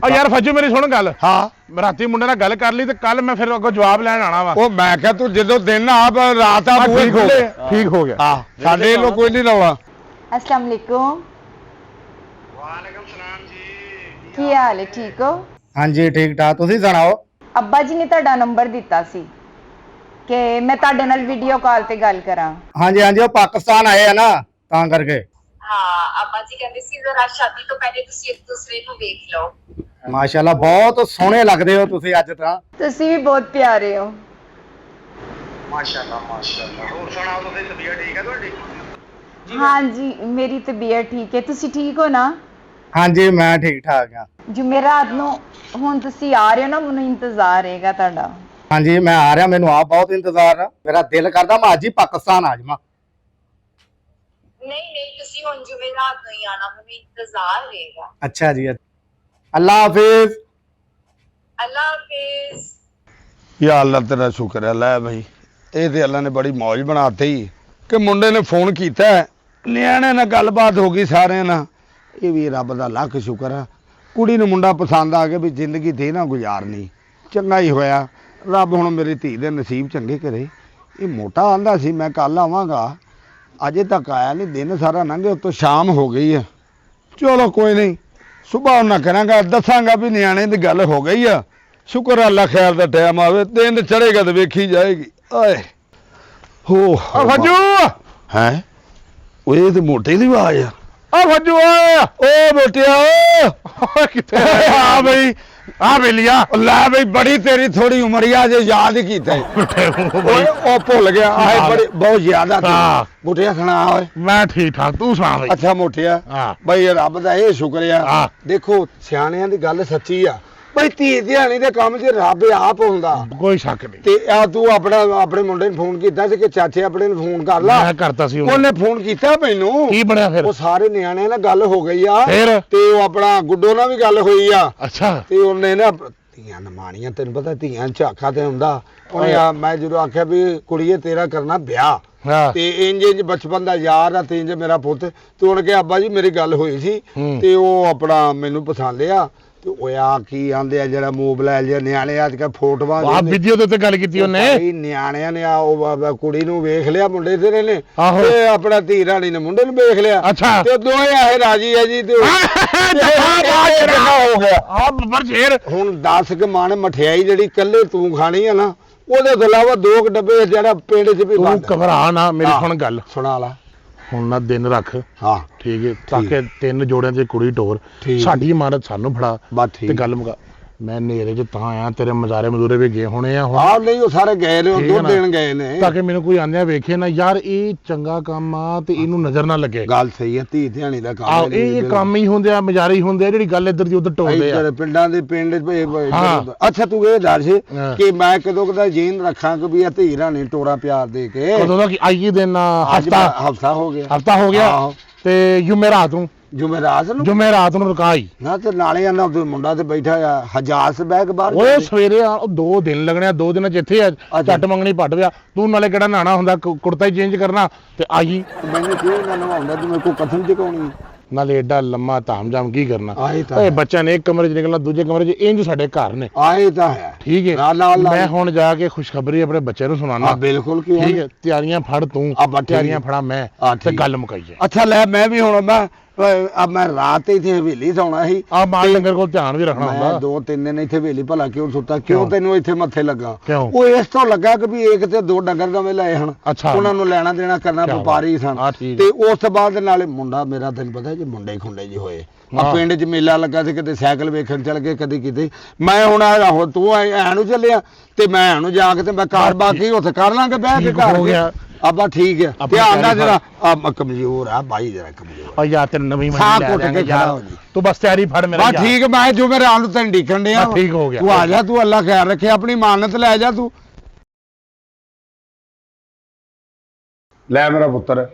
ਆ ਯਾਰ ਫੱਜੂ ਮੇਰੀ ਸੁਣ ਗੱਲ ਹਾਂ ਰਾਤੀ ਮੁੰਡੇ ਨਾਲ ਗੱਲ ਕਰ ਲਈ ਤੇ ਕੱਲ ਮੈਂ ਫਿਰ ਅੱਗੋਂ ਜਵਾਬ ਲੈਣ ਆਣਾ ਵਾ ਉਹ ਮੈਂ ਕਿਹਾ ਤੂੰ ਜਦੋਂ ਦਿਨ ਆਪ ਰਾਤ ਆ ਬੂਹੇ ਠੀਕ ਹੋ ਖੁੱਲੇ ਗਿਆ ਠੀਕ ਹੋ ਗਿਆ ਆ ਸਾਡੇ ਵੱਲੋਂ ਕੋਈ ਨਹੀਂ ਰੌਲਾ अस्सलाम वालेकुम। वालेकुम सलाम जी। ਕੀ ਹਾਲ ਹੈ ਠੀਕ ਹੋ? ਹਾਂਜੀ ਠੀਕ ਠਾਕ ਤੁਸੀਂ ਸੁਣਾਓ ਅੱਬਾ ਜੀ ਨੇ ਤੁਹਾਡਾ ਨੰਬਰ ਦਿੱਤਾ ਸੀ ਕਿ ਮੈਂ ਤੁਹਾਡੇ ਨਾਲ ਵੀਡੀਓ ਕਾਲ ਤੇ ਗੱਲ ਕਰਾਂ। ਹਾਂਜੀ ਹਾਂਜੀ ਉਹ ਪਾਕਿਸਤਾਨ ਆਏ ਆ ਨਾ ਤਾਂ ਕਰਕੇ हाँ अब्बा जी कहते सी जरा शादी तो पहले तुसी एक दूसरे को देख लो। ਮਾਸ਼ਾਅੱਲਾ ਬਹੁਤ ਸੋਹਣੇ ਲੱਗਦੇ ਹੋ ਤੁਸੀਂ ਅੱਜ ਤਾਂ ਤੁਸੀਂ ਵੀ ਬਹੁਤ ਪਿਆਰੇ ਹੋ। ਹਾਂਜੀ ਮੇਰੀ ਤਬੀਅਤ ਠੀਕ ਹੈ ਤੁਸੀਂ ਠੀਕ ਹੋ ਨਾ? ਹਾਂਜੀ ਮੈਂ ਠੀਕ ਠਾਕ ਆ ਜੁਮੇਰਾਤ ਨੂੰ ਹੁਣ ਤੁਸੀਂ ਆ ਰਹੇ ਹੋ ਨਾ ਮੈਨੂੰ ਇੰਤਜ਼ਾਰ ਰਹੇਗਾ ਤੁਹਾਡਾ। ਹਾਂਜੀ ਮੈਂ ਆ ਰਿਹਾ ਮੈਨੂੰ ਆਪ ਬਹੁਤ ਇੰਤਜ਼ਾਰ ਆ ਮੇਰਾ ਦਿਲ ਕਰਦਾ ਮੈਂ ਅੱਜ ਹੀ ਪਾਕਿਸਤਾਨ ਆ ਜਾਵਾਂ नहीं नहीं तुसी हुन जुमेरात नहीं आना हमें इंतजार रहेगा। ਅੱਛਾ ਜੀ ਅੱਲਾ ਹਾਫਿਜ਼ अल्लाह हाफिज। ਯਾ ਅੱਲਾ ਤੇਰਾ ਸ਼ੁਕਰ ਹੈ ਲੈ ਬਈ ਇਹ ਤੇ ਅੱਲਾ ਨੇ ਬੜੀ ਮौज ਬਣਾਤੀ ਕਿ ਮੁੰਡੇ ਨੇ ਫੋਨ ਕੀਤਾ ਨਿਆਣੇ ਨਾਲ ਗੱਲਬਾਤ ਹੋ ਗਈ ਸਾਰਿਆਂ ਨਾਲ ਇਹ ਵੀ ਰੱਬ ਦਾ ਲੱਖ ਸ਼ੁਕਰ ਆ ਕੁੜੀ ਨੂੰ ਮੁੰਡਾ ਪਸੰਦ ਆ ਗਿਆ ਵੀ ਜ਼ਿੰਦਗੀ ਤੇ ਨਾ ਗੁਜ਼ਾਰਨੀ ਚੰਗਾ ਹੀ ਹੋਇਆ ਰੱਬ ਹੁਣ ਮੇਰੀ ਧੀ ਦੇ ਨਸੀਬ ਚੰਗੇ ਕਰੇ ਇਹ ਮੋਟਾ ਆਂਦਾ ਸੀ ਮੈਂ ਕੱਲ ਆਵਾਂਗਾ ਅਜੇ ਤੱਕ ਆਇਆ ਨਹੀਂ ਦਿਨ ਸਾਰਾ ਲੰਘੇ ਉੱਤੋਂ ਸ਼ਾਮ ਹੋ ਗਈ ਆ ਚਲੋ ਕੋਈ ਨਹੀਂ ਸਵੇਰ ਉਹਨਾਂ ਕਰਾਂਗਾ ਦੱਸਾਂਗਾ ਵੀ ਨਿਆਣੇ ਦੀ ਗੱਲ ਹੋ ਗਈ ਆ ਸ਼ੁਕਰ ਆ ਅੱਲਾ ਖੈਰ ਦਾ ਟਾਈਮ ਆਵੇ ਦਿਨ ਚੜੇਗਾ ਤੇ ਵੇਖੀ ਜਾਏਗੀ ਓਏ ਹੋ ਆ ਫੱਜੂ ਹੈ ਓਏ ਤੇ ਮੋਟੇ ਦੀ ਆਵਾਜ਼ ਆ ਆ ਫੱਜੂ ਓਏ ਓ ਮੋਟਿਆ ਓਏ ਕਿੱਥੇ ਆ ਬਈ ਆ ਵੇਲੀਆ ਲੈ ਬਈ ਬੜੀ ਤੇਰੀ ਥੋੜੀ ਉਮਰੀਆ ਜੇ ਯਾਦ ਹੀ ਕੀਤਾ ਈ। ਓਏ ਉਹ ਭੁੱਲ ਗਿਆ ਆਏ ਬੜੀ ਬਹੁਤ ਜ਼ਿਆਦਾ ਹਾਂ। ਮੋਟਿਆ ਸੁਣਾ ਓਏ ਮੈਂ ਠੀਕ ਠਾਕ ਤੂੰ ਸੁਣਾ ਬਈ ਅੱਛਾ ਮੋਟਿਆ ਹਾਂ ਬਈ ਰੱਬ ਦਾ ਇਹ ਸ਼ੁਕਰ ਆ ਹਾਂ। ਦੇਖੋ ਸਿਆਣਿਆਂ ਦੀ ਗੱਲ ਸੱਚੀ ਆ ਬਈ ਧੀ ਧਿਆਣੀ ਦੇ ਕੰਮ 'ਚ ਰੱਬ ਆਪ ਹੁੰਦਾ ਕੋਈ ਸ਼ੱਕ ਨਹੀਂ ਤੇ ਆ ਤੂੰ ਆਪਣੇ ਮੁੰਡੇ ਨੂੰ ਫੋਨ ਕੀਤਾ ਸੀ ਕਿ ਚਾਚੇ ਆਪਣੇ ਨੂੰ ਫੋਨ ਕਰ ਲਾ ਮੈਂ ਕਰਤਾ ਸੀ ਉਹਨੂੰ ਉਹਨੇ ਫੋਨ ਕੀਤਾ ਮੈਨੂੰ ਕੀ ਬਣਿਆ ਫਿਰ ਉਹ ਸਾਰੇ ਨਿਆਣਿਆਂ ਨਾਲ ਗੱਲ ਹੋ ਗਈ ਆ ਫਿਰ? ਤੇ ਉਹ ਆਪਣਾ ਗੁੱਡੋ ਨਾਲ ਵੀ ਗੱਲ ਹੋਈ ਆ ਅੱਛਾ ਤੇ ਉਹਨੇ ਨਾ ਧੀਆਂ ਨਮਾਣੀਆਂ ਤੈਨੂੰ ਪਤਾ ਧੀਆਂ ਝਾਖਾ ਤੇ ਹੁੰਦਾ ਉਹਨੇ ਆ ਮੈਂ ਜਦੋਂ ਆਖਿਆ ਵੀ ਕੁੜੀਏ ਤੇਰਾ ਕਰਨਾ ਵਿਆਹ ਹਾਂ ਤੇ ਇੰਜ ਬਚਪਨ ਦਾ ਯਾਰ ਆ ਤੇ ਇੰਜ ਮੇਰਾ ਪੁੱਤ ਤੇ ਉਹਨੇ ਕਿਹਾ ਅੱਬਾ ਜੀ ਮੇਰੀ ਗੱਲ ਹੋਈ ਸੀ ਹੂੰ। ਤੇ ਉਹ ਆਪਣਾ ਮੈਨੂੰ ਪਸੰਦ ਆ ਤੇ ਉਹ ਆ ਕੀ ਆਂਦੇ ਆ ਜਿਹੜਾ ਮੋਬਾਈਲ ਜਿਹਾ ਨਿਆਣੇ ਅੱਜ ਕੱਲ੍ਹ ਫੋਟੋਆਂ ਆ ਜਿਹਨੇ- ਵੀਡੀਓ ਦੇ ਉੱਤੇ ਗੱਲ ਕੀਤੀ ਉਹਨੇ ਭਾਈ ਨਿਆਣਿਆਂ ਨੇ ਆ ਉਹ ਕੁੜੀ ਨੂੰ ਵੇਖ ਲਿਆ ਮੁੰਡੇ ਤੇਰੇ ਨੇ ਆਹੋ। ਤੇ ਆਪਣਾ ਧੀ ਰਾਣੀ ਨੇ ਮੁੰਡੇ ਨੂੰ ਵੇਖ ਲਿਆ ਅੱਛਾ। ਤੇ ਦੋਵੇਂ ਆਏ ਰਾਜੀ ਆ ਜੀ ਤੇ ਹੋ ਗਿਆ ਆ ਬੱਬਰ ਸ਼ੇਰ ਹੁਣ 10 ਕੁ ਮਣ ਮਠਿਆਈ ਜਿਹੜੀ ਕੱਲੇ ਤੂੰ ਖਾਣੀ ਆ ਨਾ ਉਹਦੇ ਤੋਂ ਇਲਾਵਾ 2 ਕੁ ਡੱਬੇ ਜਿਹੜਾ ਪਿੰਡ 'ਚ ਵੀ ਤੂੰ ਬੰਦ ਘਬਰਾ ਨਾ ਮੇਰੀ ਹਾਂ। ਸੁਣ ਗੱਲ ਸੁਣਾ ਲਾ ਹੁਣ ਨਾ ਦਿਨ ਰੱਖ ਹਾਂ ਠੀਕ ਹੈ ਤਾਂ ਕਿ 3 ਜੋੜਿਆਂ 'ਚ ਕੁੜੀ ਟੋਰ ਠੀਕ। ਸਾਡੀ ਇਮਾਰਤ ਸਾਨੂੰ ਫੜਾ ਬਸ ਤੇ ਠੀਕ ਗੱਲ ਮੁਕਾ ਮੈਂ ਨੇਰੇ 'ਚ ਤਾਂ ਆਇਆ ਤੇਰੇ ਮਜ਼ਾਰੇ ਮਜ਼ੂਰੇ ਵੀ ਗਏ ਹੋਣੇ ਆ ਹੁਣ ਆਹ ਨਹੀਂ ਉਹ ਸਾਰੇ ਗਏ ਨੇ ਉਹ ਠੀਕ ਹੈ ਦੁੱਧ ਨਾ। ਦੇਣ ਗਏ ਨੇ ਤਾਂ ਕਿ ਮੈਨੂੰ ਕੋਈ ਆਂਦਿਆਂ ਵੇਖੇ ਨਾ ਯਾਰ ਇਹ ਚੰਗਾ ਕੰਮ ਆ ਤੇ ਇਹਨੂੰ ਨਜ਼ਰ ਨਾ ਲੱਗੇ ਗੱਲ ਸਹੀ ਹੈ ਧੀ ਧਿਆਣੀ ਦਾ ਕੰਮ ਆਹ ਹੈ ਨਹੀਂ ਇਹ ਕੰਮ ਹੀ ਹੁੰਦੇ ਆ ਮਜ਼ਾਰੇ ਹੀ ਹੁੰਦੇ ਆ ਜਿਹੜੀ ਗੱਲ ਇੱਧਰ ਦੀ ਉੱਧਰ ਟੋਲਦੇ ਆ ਇੱਧਰ ਪਿੰਡਾਂ ਦੇ ਪਿੰਡ ਹਾਂ। ਅੱਛਾ ਤੂੰ ਇਹ ਦੱਸ ਹਾਂ। ਕਿ ਮੈਂ ਕਦੋਂ ਕਦਾ ਯਕੀਨ ਰੱਖਾਂ ਕਿ ਵੀ ਇਹ ਧੀ ਰਾਣੀ ਟੋਰਾ ਪਿਆਰ ਦੇ ਕੇ ਕਦੋਂ ਦਾ ਕਿ ਆਈਏ ਦਿਨ ਅੱਜ ਹਫਤਾ ਹੋ ਗਿਆ ਹਫਤਾ ਹੋ ਗਿਆ ਆਹੋ। ਤੇ ਜੁਮੇਰਾਤ ਨੂੰ ਜੁਮੇਰਾਤ ਨੂੰ ਜੁਮੇਰਾਤ ਨੂੰ ਰੁਕਾਈ ਨਾ ਤੇ ਨਾਲੇ ਆਂਦਾ ਉਹ ਮੁੰਡਾ ਤੇ ਬੈਠਾ ਆ ਹਜਾਸ ਬੈਗ ਬਾਹਰ ਓਏ ਸਵੇਰੇ ਆ 2 ਦਿਨ ਲੱਗਣੇ ਆ 2 ਦਿਨਾਂ ਚ ਇੱਥੇ ਆ ਝੱਟ ਮੰਗਣੀ ਪੱਟ ਪਿਆ ਤੂੰ ਨਾਲੇ ਕਿਹੜਾ ਨਹਾਣਾ ਹੁੰਦਾ ਕੁੜਤਾ ਹੀ ਚੇਂਜ ਕਰਨਾ ਤੇ ਆਈ ਮੈਨੂੰ ਕਿਉਂ ਨਾ ਨਵਾਉਂਦਾ ਤੂੰ ਮੇਰੇ ਕੋ ਕਥਨ ਚਕਾਉਣੀ ਨਾਲੇ ਐਡਾ ਲੰਮਾ ਧਾਮ ਜਾਮ ਕੀ ਕਰਨਾ ਆਏ ਤਾਂ ਓਏ ਬੱਚਿਆਂ ਨੇ ਇੱਕ ਕਮਰੇ ਚ ਨਿਕਲਣਾ ਦੂਜੇ ਕਮਰੇ ਚ ਇੰਜ ਸਾਡੇ ਘਰ ਨੇ ਆਏ ਤਾਂ ਹੈ ਠੀਕ ਹੈ ਨਾਲ ਮੈਂ ਹੁਣ ਜਾ ਕੇ ਖੁਸ਼ਖਬਰੀ ਆਪਣੇ ਬੱਚੇ ਨੂੰ ਸੁਣਾਉਣਾ ਹਾਂ ਬਿਲਕੁਲ ਕਿਉਂ ਠੀਕ ਹੈ ਤਿਆਰੀਆਂ ਫੜ ਤੂੰ ਤਿਆਰੀਆਂ ਫੜਾ ਮੈਂ ਤੇ ਗੱਲ ਮੁਕਾਈ ਜਾਏ ਅੱਛਾ ਲੈ ਮੈਂ ਵੀ ਹੁਣ ਮੈਂ ਰਾਤ ਇੱਥੇ ਹਵੇਲੀ ਸੌਣਾ ਸੀ ਆ ਮਾਲ ਡੰਗਰ ਕੋਲ ਧਿਆਨ ਵੀ ਰੱਖਣਾ ਮੈਂ ਹੁੰਦਾ 2-3 ਦਿਨ ਇੱਥੇ ਹਵੇਲੀ ਭਲਾ ਕਿਉਂ ਸੁੱਤਾ ਕਿਉਂ ਤੈਨੂੰ ਇੱਥੇ ਮੱਥੇ ਲੱਗਾ ਕਿਉਂ? ਉਹ ਇਸ ਤੋਂ ਲੱਗਾ ਕਿ ਵੀ ਇੱਕ ਤੇ 2 ਡੰਗਰ ਨਵੇਂ ਲਏ ਹਨ ਅੱਛਾ। ਉਹਨਾਂ ਨੂੰ ਲੈਣਾ ਦੇਣਾ ਕਰਨਾ ਕਿਆ ਵਪਾਰੀ ਸਨ ਹਾਂ, ਠੀਕ ਤੇ ਉਸ ਤੋਂ ਬਾਅਦ ਨਾਲੇ ਮੁੰਡਾ ਮੇਰਾ ਤੈਨੂੰ ਪਤਾ ਜੀ ਮੁੰਡੇ ਖੁੰਡੇ ਜੀ ਹੋਏ ਆ ਪਿੰਡ 'ਚ ਮੇਲਾ ਲੱਗਾ ਸੀ ਕਿਤੇ ਸਾਈਕਲ ਵੇਖਣ ਚੱਲ ਗਏ ਕਦੇ ਕਿਤੇ ਮੈਂ ਹੁਣ ਆਹੋ ਤੂੰ ਐ ਨੂੰ ਚੱਲਿਆ ਤੇ ਮੈਂ ਨੂੰ ਜਾ ਕੇ ਤੇ ਮੈਂ ਕਾਰ ਬਾਕੀ ਉੱਥੇ ਕਰ ਲਾਂਗੇ ਬਹਿ ਕੇ ਘਰ ਹੋ ਗਿਆ ਆਪਾਂ ਠੀਕ ਹੈ ਧਿਆਨ ਨਾਲ ਜਰਾ ਆ ਕਮਜ਼ੋਰ ਆ ਬਾਈ ਜਰਾ ਕਮਜ਼ੋਰ ਓ ਯਾਰ ਤੈਨੂੰ ਨਵੀਂ ਸਾਹ ਮੰਡੀ ਘੁੱਟ ਲੈ ਕੇ ਜਾਵਾਂਗੇ ਖੜਾ ਯਾਰ ਹੋ ਜੀ। ਤੂੰ ਬਸ ਤਿਆਰੀ ਫੜ ਮੇਰਾ ਬਸ ਠੀਕ ਮੈਂ ਜੋ ਮੇਰੇ ਆਨ ਤੈਨੂੰ ਢੀਕਣ ਡਿਆ ਬਸ ਠੀਕ ਹੋ ਗਿਆ। ਤੂੰ ਆ ਜਾ ਤੂੰ ਅੱਲਾ ਖੈਰ ਰੱਖੇ ਆਪਣੀ ਮਾਨਤ ਲੈ ਜਾ ਤੂੰ ਲੈ ਮੇਰਾ ਪੁੱਤਰ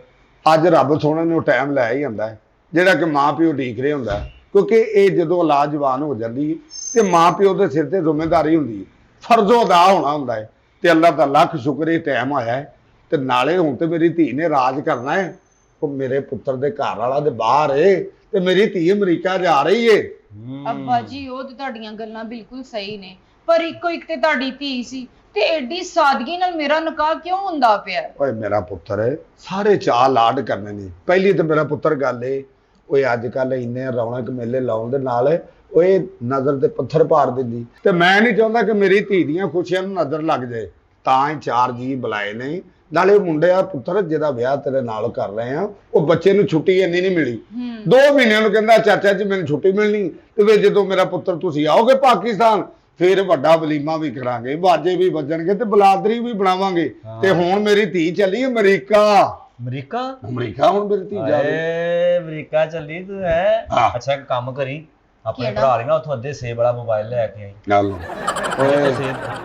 ਅੱਜ ਰੱਬ ਸੋਹਣੇ ਨੂੰ ਟਾਈਮ ਲੈ ਹੀ ਜਾਂਦਾ ਹੈ ਜਿਹੜਾ ਕਿ ਮਾਂ ਪਿਓ ਢੀਕ ਰਹੇ ਹੁੰਦਾ ਕਿਉਂਕਿ ਇਹ ਜਦੋਂ ਔਲਾਦ ਜਵਾਨ ਹੋ ਜਾਂਦੀ ਹੈ ਤੇ ਮਾਂ ਪਿਓ ਦੇ ਸਿਰ ਤੇ ਜ਼ਿੰਮੇਵਾਰੀ ਹੁੰਦੀ ਹੈ ਫਰਜ਼ੋ ਅਦਾ ਹੋਣਾ ਹੁੰਦਾ ਹੈ ਤੇ ਅੱਲਾ ਦਾ ਲੱਖ ਸ਼ੁਕਰ ਇਹ ਟਾਈਮ ਆਇਆ ਹੈ ਤੇ ਨਾਲੇ ਹੁਣ ਤੇ ਮੇਰੀ ਧੀ ਨੇ ਰਾਜ ਕਰਨਾ ਹੈ ਉਹ ਮੇਰੇ ਪੁੱਤਰ ਦੇ ਘਰ ਵਾਲਾ ਦੇ ਬਾਹਰ ਏ ਤੇ ਮੇਰੀ ਧੀ ਅਮਰੀਕਾ ਜਾ ਰਹੀ ਏ ਅੱਬਾ ਜੀ ਉਹ ਤੇ ਤੁਹਾਡੀਆਂ ਗੱਲਾਂ ਬਿਲਕੁਲ ਸਹੀ ਨੇ ਪਰ ਇੱਕੋ ਇੱਕ ਤੇ ਤੁਹਾਡੀ ਧੀ ਸੀ ਤੇ ਐਡੀ ਸਾਦਗੀ ਨਾਲ ਮੇਰਾ ਨਿਕਾਹ ਕਿਉਂ ਹੁੰਦਾ ਪਿਆ? ਓਏ ਮੇਰਾ ਪੁੱਤਰ ਹੈ ਸਾਰੇ ਚਾਹ ਲਾਡ ਕਰਨੇ ਨੇ ਪਹਿਲੀ ਤੇ ਮੇਰਾ ਪੁੱਤਰ ਗੱਲ ਏ ਓਏ ਅੱਜ ਕੱਲ ਇੰਨੇ ਰੌਣਕ ਮੇਲੇ ਲਾਉਣ ਦੇ ਨਾਲ ਓਏ ਨਜ਼ਰ ਤੇ ਪੱਥਰ ਪਾੜ ਦਿੰਦੀ ਤੇ ਮੈਂ ਨਹੀਂ ਚਾਹੁੰਦਾ ਕਿ ਮੇਰੀ ਧੀ ਦੀਆਂ ਖੁਸ਼ੀਆਂ ਨੂੰ ਨਜ਼ਰ ਲੱਗ ਜਾਏ ਤਾਂ ਹੀ 4 ਜੀ ਬੁਲਾਏ ਨੇ ਨਾਲੇ ਮੁੰਡੇ ਆ ਪੁੱਤਰ ਜਿਹਦਾ ਵਿਆਹ ਤੇਰੇ ਨਾਲ ਕਰ ਰਹੇ ਆ ਉਹ ਬੱਚੇ ਨੂੰ ਛੁੱਟੀ ਇੰਨੀ ਨਹੀਂ ਮਿਲੀ 2 ਮਹੀਨਿਆਂ ਨੂੰ ਕਹਿੰਦਾ ਚਾਚਾ ਜੀ ਮੈਨੂੰ ਛੁੱਟੀ ਮਿਲਣੀ ਤੇ ਫਿਰ ਜਦੋਂ ਮੇਰਾ ਪੁੱਤਰ ਤੁਸੀਂ ਆਓਗੇ ਪਾਕਿਸਤਾਨ ਫਿਰ ਵੱਡਾ ਵਲੀਮਾ ਵੀ ਕਰਾਂਗੇ ਬਾਜੇ ਵੀ ਵੱਜਣਗੇ ਤੇ ਬਲਾਦਰੀ ਵੀ ਬਣਾਵਾਂਗੇ ਤੇ ਹੁਣ ਮੇਰੀ ਧੀ ਚੱਲੀ ਅਮਰੀਕਾ ਅਮਰੀਕਾ ਹੁਣ ਮੇਰੀ ਧੀ ਜਾ ਰਹੀ ਅਮਰੀਕਾ ਚੱਲੀ ਤੂੰ ਹੈ ਹਾਂ। ਅੱਛਾ ਇੱਕ ਕੰਮ ਕਰੀ ਆਪਣੇ ਕਿਹੜਾ? ਭਰਾ ਲਈ ਨਾ ਉੱਥੋਂ ਅੱਧੇ ਸੇਬ ਵਾਲਾ ਮੋਬਾਈਲ ਲੈ ਕੇ ਆਈ ਗੱਲ ਓਏ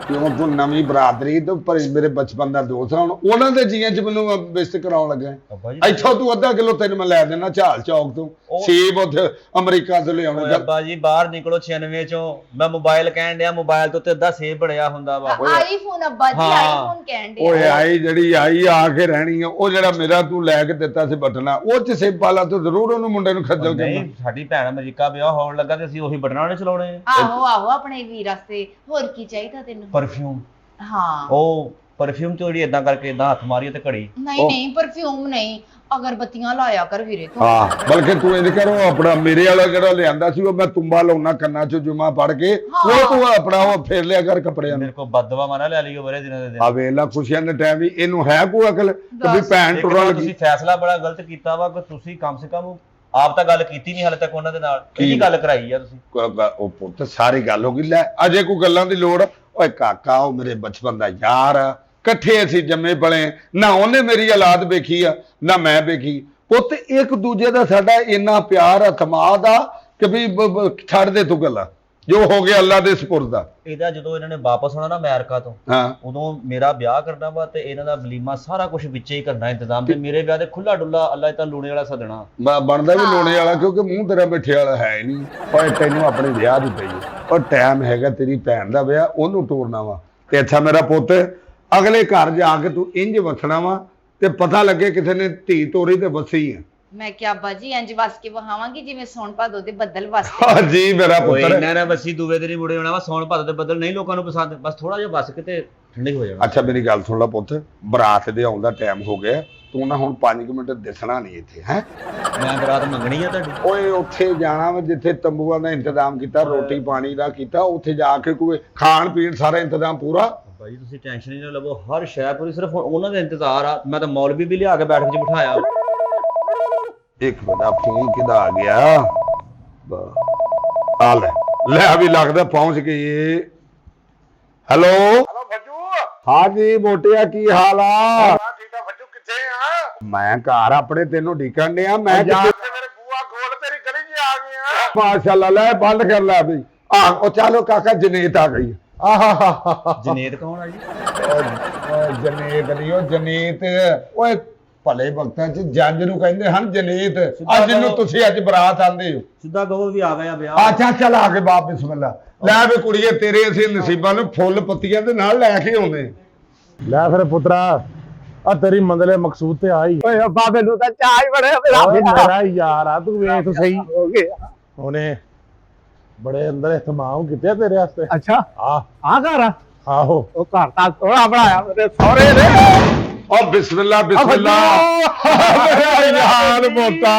ਕਿਉਂ ਤੂੰ ਨਵੀਂ ਬਰਾਦਰੀ ਤੇ ਪਰ ਮੇਰੇ ਬਚਪਨ ਦਾ ਦੋਸਤ ਹੁਣ ਉਹਨਾਂ ਦੇ ਜੀਆਂ ਚ ਮੈਨੂੰ ਵਿਸਤ ਕਰਾਉਣ ਲੱਗਾ ਅੱਬਾ ਜੀ ਇੱਥੋਂ ਤੂੰ ਅੱਧਾ ਕਿਲੋ ਤੈਨੂੰ ਮੈਂ ਲੈ ਦੇਣਾ ਝਾਲ ਚੌਕ ਤੋਂ ਸੇਬ ਉੱਥੇ ਅਮਰੀਕਾ ਤੋਂ ਲਿਆਉਣੇ ਓਏ ਅੱਬਾ ਜੀ ਬਾਹਰ ਨਿਕਲੋ 96 ਚੋਂ ਮੈਂ ਮੋਬਾਈਲ ਕਹਿਣ ਡਿਆ ਮੋਬਾਈਲ ਤੋਂ ਤੇ ਅੱਧਾ ਸੇਬ ਬਣਿਆ ਹੁੰਦਾ ਵਾ ਆਈਫੋਨ ਅੱਬਾ ਜੀ ਹਾਂ। ਆਈਫੋਨ ਕਹਿਣ ਦੇ ਓਏ ਆਈ ਜਿਹੜੀ ਆਈ ਆ ਕੇ ਰਹਿਣੀ ਆ ਉਹ ਜਿਹੜਾ ਮੇਰਾ ਤੂੰ ਲੈ ਕੇ ਦਿੱਤਾ ਸੀ ਬਟਨਾ ਉਹ ਚ ਸੇਬ ਪਾਲਾ ਤੂੰ ਜ਼ਰੂਰ ਉਹਨੂੰ ਮੁੰਡੇ ਨੂੰ ਖੱਜਲ ਨਹੀਂ ਕਰਨਾ ਸਾਡੀ ਭੈਣ ਅਮਰੀਕਾ ਵਿਆਹ ਹੋਣ ਲੱਗਾ ਤੇ ਅਸੀਂ ਉਹੀ ਬਟਨਾਂ ਨੇ ਚਲਾਉਣੇ ਆਹੋ ਆਹੋ ਆਪਣੇ ਵੀਰ ਵਾਸਤੇ ਹੋਰ ਕੀ ਚਾਹੀਦਾ ਤੈਨੂੰ? ਪਰਫਿਊਮ ਹਾਂ ਉਹ ਪਰਫਿਊਮ ਤੋਂ ਜਿਹੜੀ ਇਦਾਂ ਕਰਕੇ ਇਦਾਂ ਹੱਥ ਮਾਰੀਏ ਤੇ ਘੜੀ ਨਹੀਂ ਨਹੀਂ ਪਰਫਿਊਮ ਨਹੀਂ ਅਗਰਬੱਤੀਆਂ ਲਾਇਆ ਕਰ ਵੀਰੇ ਤੂੰ ਹਾਂ ਬਲਕਿ ਤੂੰ ਇੰਜ ਕਰੋ ਆਪਣਾ ਮੇਰੇ ਵਾਲਾ ਜਿਹੜਾ ਲਿਆਂਦਾ ਸੀ ਉਹ ਮੈਂ ਤੁੰਬਾ ਲਾਉਣਾ ਕੰਨਾਂ 'ਚ ਜੁਮਾ ਪੜ ਕੇ ਉਹ ਤੂੰ ਆਪਣਾ ਉਹ ਫੇਰ ਲਿਆ ਕਰ ਕੱਪੜਿਆਂ ਨੂੰ ਮੇਰੇ ਕੋਲ ਬਦਦੁਆ ਮਾਨਾ ਲੈ ਲਈਓ ਬਰੇ ਦਿਨਾਂ ਦੇ ਦਿਨ ਆ ਵੇਲਾ ਖੁਸ਼ੀਆਂ ਦੇ ਟਾਈਮ ਵੀ ਇਹਨੂੰ ਹੈ ਕੋਈ ਅਕਲ ਕਿ ਵੀ ਭੈਣ ਇੱਕ ਟੁਰਨ ਤਾਂ ਲੱਗੀ ਤੁਸੀਂ ਫੈਸਲਾ ਬੜਾ ਗਲਤ ਕੀਤਾ ਵਾ ਕਿ ਤੁਸੀਂ ਕਮ ਸੇ ਕਮ ਆਪ ਤਾਂ ਗੱਲ ਕੀਤੀ ਨਹੀਂ ਹਾਲੇ ਤੱਕ ਉਹਨਾਂ ਦੇ ਨਾਲ ਕੀ ਗੱਲ ਕਰਾਈ ਆ ਤੁਸੀਂ ਉਹ ਪੁੱਤ ਸਾਰੀ ਗੱਲ ਹੋ ਗਈ ਲੈ ਅਜੇ ਕੋਈ ਗੱਲਾਂ ਦੀ ਲੋੜ ਓਏ ਕਾਕਾ ਉਹ ਮੇਰੇ ਬਚਪਨ ਦਾ ਯਾਰ ਆ ਇਕੱਠੇ ਅਸੀਂ ਜੰਮੇ ਪਲੇ ਨਾ ਉਹਨੇ ਮੇਰੀ ਔਲਾਦ ਵੇਖੀ ਆ ਨਾ ਮੈਂ ਵੇਖੀ ਪੁੱਤ ਇੱਕ ਦੂਜੇ ਦਾ ਸਾਡਾ ਇੰਨਾ ਪਿਆਰ ਅਤਮਾਦ ਆ ਕਿ ਵੀ ਛੱਡ ਦੇ ਤੂੰ ਗੱਲਾਂ ਜੋ ਹੋ ਗਿਆ ਅੱਲਾ ਦੇ ਸਪੁਰਦ ਦਾ ਇਹਦਾ ਜਦੋਂ ਇਹਨਾਂ ਨੇ ਵਾਪਸ ਆਉਣਾ ਨਾ ਅਮਰੀਕਾ ਤੋਂ ਹਾਂ ਉਦੋਂ ਮੇਰਾ ਵਿਆਹ ਕਰਨਾ ਵਾ ਤੇ ਇਹਨਾਂ ਦਾ ਵਲੀਮਾ ਸਾਰਾ ਕੁਝ ਵਿੱਚੇ ਹੀ ਕਰਨਾ ਇੰਤਜ਼ਾਮ ਤੇ ਮੇਰੇ ਵਿਆਹ ਦੇ ਖੁੱਲਾ ਡੁੱਲਾ ਅੱਲਾ ਤਾਂ ਲੂਣੇ ਵਾਲਾ ਸੱਦਣਾ ਬਣਦਾ ਵੀ ਲੋਣੇ ਵਾਲਾ ਕਿਉਂਕਿ ਮੂੰਹ ਤੇਰਾ ਮਿੱਠੇ ਵਾਲਾ ਹੈ ਨਹੀਂ ਓਏ ਤੈਨੂੰ ਆਪਣੇ ਵਿਆਹ ਦੀ ਪਈ ਔਰ ਟਾਈਮ ਹੈਗਾ ਤੇਰੀ ਭੈਣ ਦਾ ਵਿਆਹ ਉਹਨੂੰ ਤੋਰਨਾ ਵਾ ਤੇ ਅੱਛਾ ਮੇਰਾ ਪੁੱਤ ਅਗਲੇ ਘਰ ਜਾ ਕੇ ਤੂੰ ਇੰਜ ਵਸਣਾ ਵਾ ਤੇ ਪਤਾ ਲੱਗੇ ਕਿਸੇ ਨੇ ਧੀ ਤੋਰੀ ਤੇ ਵਸੀ ਆ ਮੈਂ ਕਿਹਾ ਅੱਬਾ ਜੀ ਇੰਜ ਵਸ ਕੇ ਵਹਾਵਾਂਗੀ ਜਿਵੇਂ ਸੌਣ ਭਾਦੋ ਦੇ ਬੱਦਲ ਵਸਦੇ ਹਾਂ ਜੀ ਮੇਰਾ ਓਏ ਪੁੱਤਰ ਇਹਨਾਂ ਨੇ ਬੱਸੀ ਦੂਵੇ ਦੇ ਨਹੀਂ ਮੁੜੇ ਹੋਣਾ ਵਾ ਸੌਣ ਭਾਦੋ ਦੇ ਬੱਦਲ ਨਹੀਂ ਲੋਕਾਂ ਨੂੰ ਪਸੰਦ ਬਸ ਥੋੜਾ ਜਿਹਾ ਵਸ ਕੇ ਤੇ ਠੰਡੇ ਹੋ ਜਾਣਾ ਅੱਛਾ ਮੇਰੀ ਗੱਲ ਸੁਣ ਲੈ ਪੁੱਤ ਬਰਾਤ ਦੇ ਆਉਣ ਦਾ ਟਾਈਮ ਹੋ ਗਿਆ ਤੂੰ ਨਾ ਹੁਣ 5 ਮਿੰਟ ਦਿਸਣਾ ਨਹੀਂ ਇੱਥੇ ਹੈ ਮੈਂ ਬਰਾਤ ਮੰਗਣੀ ਆ ਤੁਹਾਡੀ ਓਏ ਉੱਥੇ ਜਾਣਾ ਵਾ ਜਿੱਥੇ ਤੰਬੂਆਂ ਦਾ ਇੰਤਜ਼ਾਮ ਕੀਤਾ ਰੋਟੀ ਪਾਣੀ ਦਾ ਕੀਤਾ ਉੱਥੇ ਜਾ ਕੇ ਕੋਈ ਖਾਣ ਪੀਣ ਸਾਰਾ ਇੰਤਜ਼ਾਮ ਪੂਰਾ ਭਾਈ ਤੁਸੀਂ ਟੈਨਸ਼ਨ ਹੀ ਨਾ ਲਵੋ ਹਰ ਸ਼ੈ ਪੂਰੀ ਸਿਰਫ ਉਹਨਾਂ ਦਾ ਇੰਤਜ਼ਾਰ ਆ ਮੈਂ ਤਾਂ ਮੌਲਵੀ ਵੀ ਲਿਆ ਕੇ ਬੈਠਕ 'ਚ ਬਿਠਾਇਆ ਇੱਕ ਵੱਡਾ ਫੋਨ ਕਿਦਾ ਆ ਗਿਆ ਆ ਲੈ ਵੀ ਲੱਗਦਾ ਪਹੁੰਚ ਗਈ ਹੈਲੋ ਹਾਂ ਜੀ ਮੋਟਿਆ ਕੀ ਹਾਲ ਆ ਠੀਕ ਆ ਫੱਜੂ ਕਿੱਥੇ ਆ ਮੈਂ ਘਰ ਆਪਣੇ ਤੈਨੂੰ ਢੀਕਣ ਡਿਆ ਮੈਂ ਕਿੱਥੇ ਮੇਰੇ ਬੂਆ ਕੋਲ ਤੇਰੀ ਗਲੀ 'ਚ ਆ ਗਿਆ ਮਾਸ਼ਾਅੱਲਾ ਲੈ ਬੰਦ ਕਰ ਲੈ ਬਈ ਆ ਉਹ ਚਲੋ ਕਾਕਾ ਜਨੇਤ ਆ ਗਈ ਆਹਾ ਜਨੇਤ ਕੌਣ ਆ ਜੀ ਜਨੇਤ ਨਹੀਂ ਉਹ ਜਨੇਤ ਓਏ ਭਲੇ ਵਕਤਾਂ 'ਚ ਜੰਜ ਨੂੰ ਕਹਿੰਦੇ ਹਨ ਜਨੇਤ ਅੱਜ ਜਿਹਨੂੰ ਤੁਸੀਂ ਅੱਜ ਬਰਾਤ ਆਂਦੇ ਹੋ ਸਿੱਧਾ ਕਹੋ ਵੀ ਆ ਗਿਆ ਵਿਆਹ ਅੱਛਾ ਚੱਲ ਆ ਕੇ ਬਾਪ ਬਿਸਮਿਲ੍ਲਾ ਲੈ ਵੀ ਕੁੜੀਏ ਤੇਰੇ ਅਸੀਂ ਨਸੀਬਾਂ ਨੂੰ ਫੁੱਲ ਪੱਤੀਆਂ ਦੇ ਨਾਲ ਲੈ ਕੇ ਆਉਂਦੇ ਲੈ ਫਿਰ ਪੁੱਤਰਾ ਆ ਤੇਰੀ ਮੰਜ਼ਲੇ ਮਕਸੂਦ ਤੇ ਆਈ ਓਏ ਅੱਬਾ ਮੈਨੂੰ ਤਾਂ ਚਾਹ ਹੀ ਬੜਿਆ ਓਏ ਮੇਰਾ ਯਾਰ ਆ ਤੂੰ ਵੇਖ ਸਹੀ ਹੋ ਗਿਆ ਉਹਨੇ ਬੜੇ ਅੰਦਰ ਇਤਮਾਮ ਕੀਤੇ ਆ ਤੇਰੇ ਵਾਸਤੇ। ਅੱਛਾ ਆ ਘਰ ਆ ਆਹੋ ਉਹ ਘਰ ਤਾਂ ਸੋਹਣਾ ਬਣਾਇਆ ਮੇਰੇ ਸਹੁਰੇ ਨੇ। ਓ ਬਿਸਮਿਲ੍ਲਾ ਬਿਸਮਿਲ੍ਲਾ ਮੇਰਾ ਯਾਰ ਮੋਟਾ